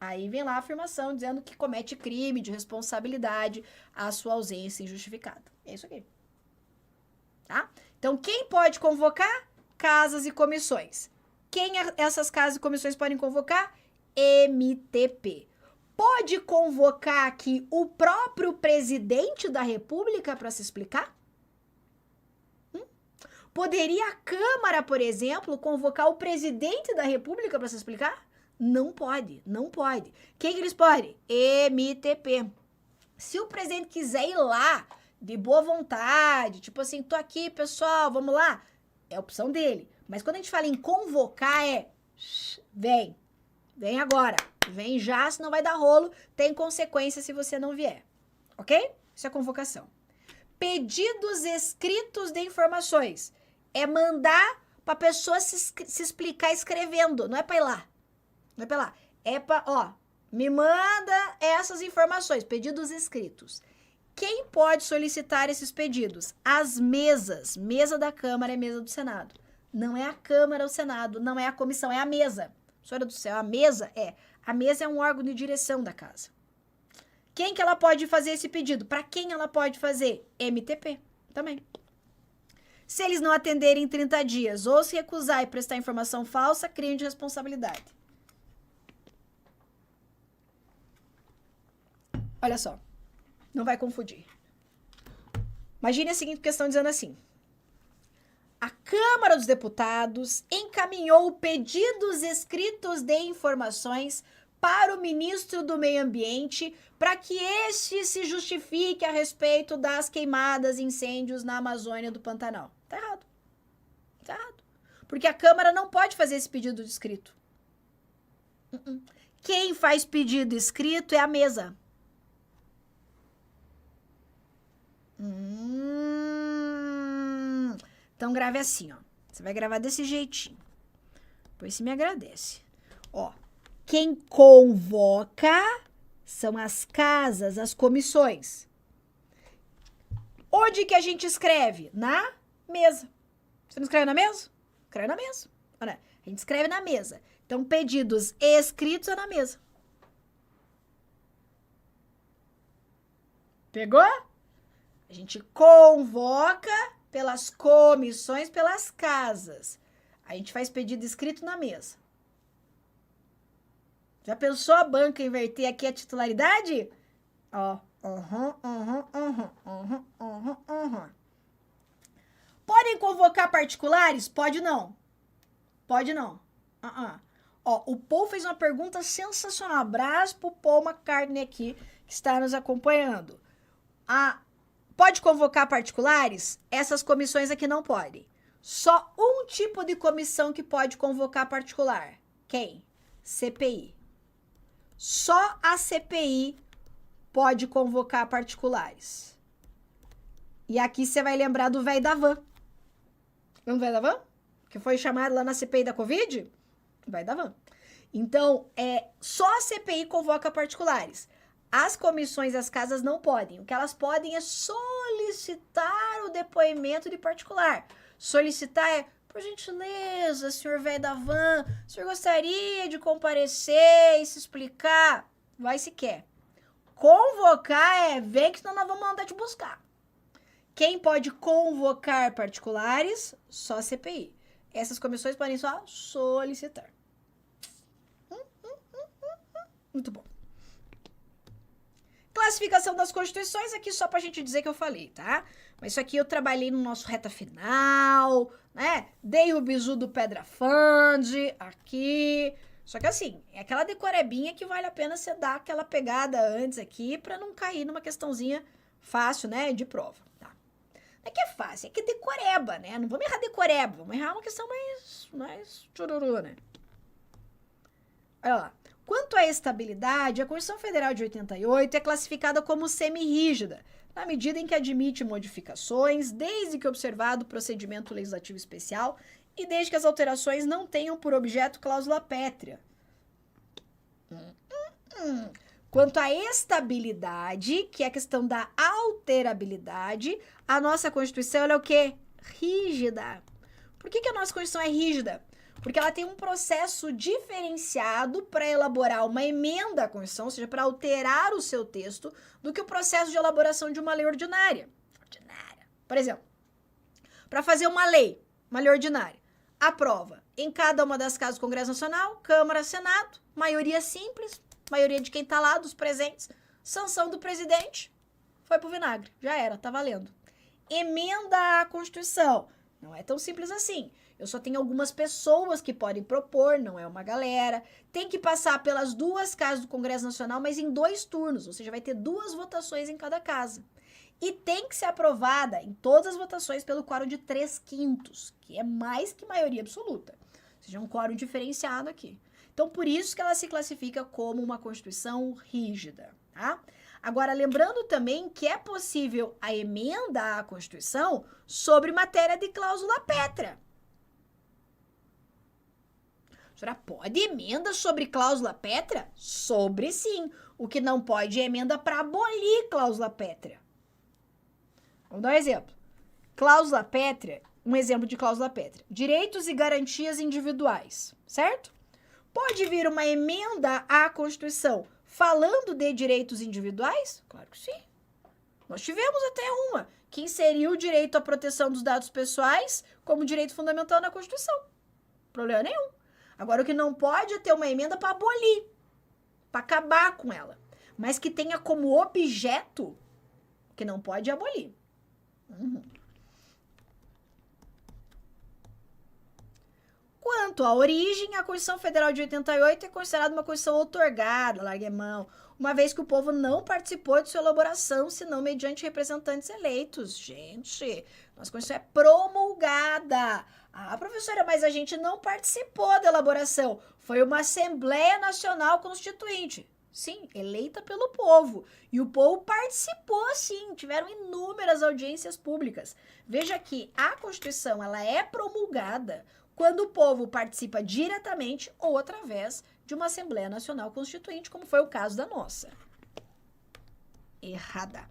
Aí vem lá a afirmação dizendo que comete crime de responsabilidade a sua ausência injustificada. É isso aqui. Tá? Então, quem pode convocar? Casas e comissões. Quem essas casas e comissões podem convocar? MTP. Pode convocar aqui o próprio presidente da República para se explicar? Poderia a Câmara, por exemplo, convocar o presidente da República para se explicar? Não pode, não pode. Quem que eles podem? MTP. Se o presidente quiser ir lá de boa vontade, tipo assim, tô aqui, pessoal, vamos lá, é opção dele. Mas quando a gente fala em convocar, vem, Vem agora. Vem já, senão vai dar rolo. Tem consequência se você não vier. Ok? Isso é convocação. Pedidos escritos de informações. É mandar pra pessoa se explicar escrevendo. Não é pra ir lá. Não é pra ir lá. É pra, ó, me manda essas informações. Pedidos escritos. Quem pode solicitar esses pedidos? As mesas. Mesa da Câmara é mesa do Senado. Não é a Câmara ou o Senado. Não é a comissão, é a mesa. Senhora do céu, a mesa é. A mesa é um órgão de direção da casa. Quem que ela pode fazer esse pedido? Para quem ela pode fazer? MTP também. Se eles não atenderem em 30 dias ou se recusar e prestar informação falsa, crime de responsabilidade. Olha só, não vai confundir. Imagine a seguinte questão dizendo assim. A Câmara dos Deputados encaminhou pedidos escritos de informações para o ministro do Meio Ambiente para que este se justifique a respeito das queimadas e incêndios na Amazônia do Pantanal. Tá errado. Tá errado. Porque a Câmara não pode fazer esse pedido escrito. Quem faz pedido escrito é a mesa. Então grave assim, ó. Você vai gravar desse jeitinho. Depois você me agradece. Ó, quem convoca são as casas, as comissões. Onde que a gente escreve? Na mesa. Você não escreve na mesa? Escreve na mesa. Olha, a gente escreve na mesa. Então, pedidos escritos é na mesa. Pegou? A gente convoca pelas comissões, pelas casas. A gente faz pedido escrito na mesa. Já pensou a banca inverter aqui a titularidade? Ó. Podem convocar particulares? Pode não. Pode não. Ó, o Paul fez uma pergunta sensacional. Abraço pro Paul McCartney aqui, que está nos acompanhando. Pode convocar particulares? Essas comissões aqui não podem. Só um tipo de comissão que pode convocar particular. Quem? CPI. Só a CPI pode convocar particulares. E aqui você vai lembrar do velho da van. Lembra do velho da van? Que foi chamado lá na CPI da Covid? Velho da van. Então, só a CPI convoca particulares. As comissões e as casas não podem. O que elas podem é solicitar o depoimento de particular. Solicitar é, por gentileza, senhor velho da van, o senhor gostaria de comparecer e se explicar? Vai se quer. Convocar vem que senão nós vamos mandar te buscar. Quem pode convocar particulares? Só a CPI. Essas comissões podem só solicitar. Muito bom. Classificação das constituições, aqui só pra gente dizer que eu falei, tá? Mas isso aqui eu trabalhei no nosso reta final, né? Dei o bizu do Pedra Fund aqui. Só que assim, é aquela decorebinha que vale a pena você dar aquela pegada antes aqui pra não cair numa questãozinha fácil, né? De prova, tá? Não é que é fácil, é que é decoreba, né? Não vamos errar decoreba, vamos errar uma questão mais chururu, né? Olha lá. Quanto à estabilidade, a Constituição Federal de 88 é classificada como semi-rígida, na medida em que admite modificações, desde que observado o procedimento legislativo especial e desde que as alterações não tenham por objeto cláusula pétrea. Quanto à estabilidade, que é a questão da alterabilidade, a nossa Constituição ela é o quê? Rígida. Por que a nossa Constituição é rígida? Porque ela tem um processo diferenciado para elaborar uma emenda à Constituição, ou seja, para alterar o seu texto, do que o processo de elaboração de uma lei ordinária. Por exemplo, para fazer uma lei ordinária, aprova em cada uma das casas do Congresso Nacional, Câmara, Senado, maioria simples, maioria de quem está lá, dos presentes, sanção do presidente, foi pro vinagre, já era, tá valendo. Emenda à Constituição, não é tão simples assim. Eu só tenho algumas pessoas que podem propor, não é uma galera. Tem que passar pelas duas casas do Congresso Nacional, mas em 2 turnos, ou seja, vai ter 2 votações em cada casa. E tem que ser aprovada em todas as votações pelo quórum de 3/5, que é mais que maioria absoluta. Ou seja, um quórum diferenciado aqui. Então, por isso que ela se classifica como uma Constituição rígida, tá? Agora, lembrando também que é possível a emenda à Constituição sobre matéria de cláusula pétrea. A senhora pode emenda sobre cláusula pétrea? Sobre sim. O que não pode é emenda para abolir cláusula pétrea. Vamos dar um exemplo. Cláusula pétrea, um exemplo de cláusula pétrea. Direitos e garantias individuais, certo? Pode vir uma emenda à Constituição falando de direitos individuais? Claro que sim. Nós tivemos até uma, que inseriu o direito à proteção dos dados pessoais como direito fundamental na Constituição. Problema nenhum. Agora, o que não pode é ter uma emenda para abolir, para acabar com ela, mas que tenha como objeto que não pode abolir. Quanto à origem, a Constituição Federal de 88 é considerada uma Constituição outorgada, largue mão, uma vez que o povo não participou de sua elaboração, senão mediante representantes eleitos. Gente, nossa Constituição é promulgada. Ah, professora, mas a gente não participou da elaboração. Foi uma Assembleia Nacional Constituinte. Sim, eleita pelo povo. E o povo participou, sim. Tiveram inúmeras audiências públicas. Veja que a Constituição ela é promulgada quando o povo participa diretamente ou através de uma Assembleia Nacional Constituinte, como foi o caso da nossa. Errada.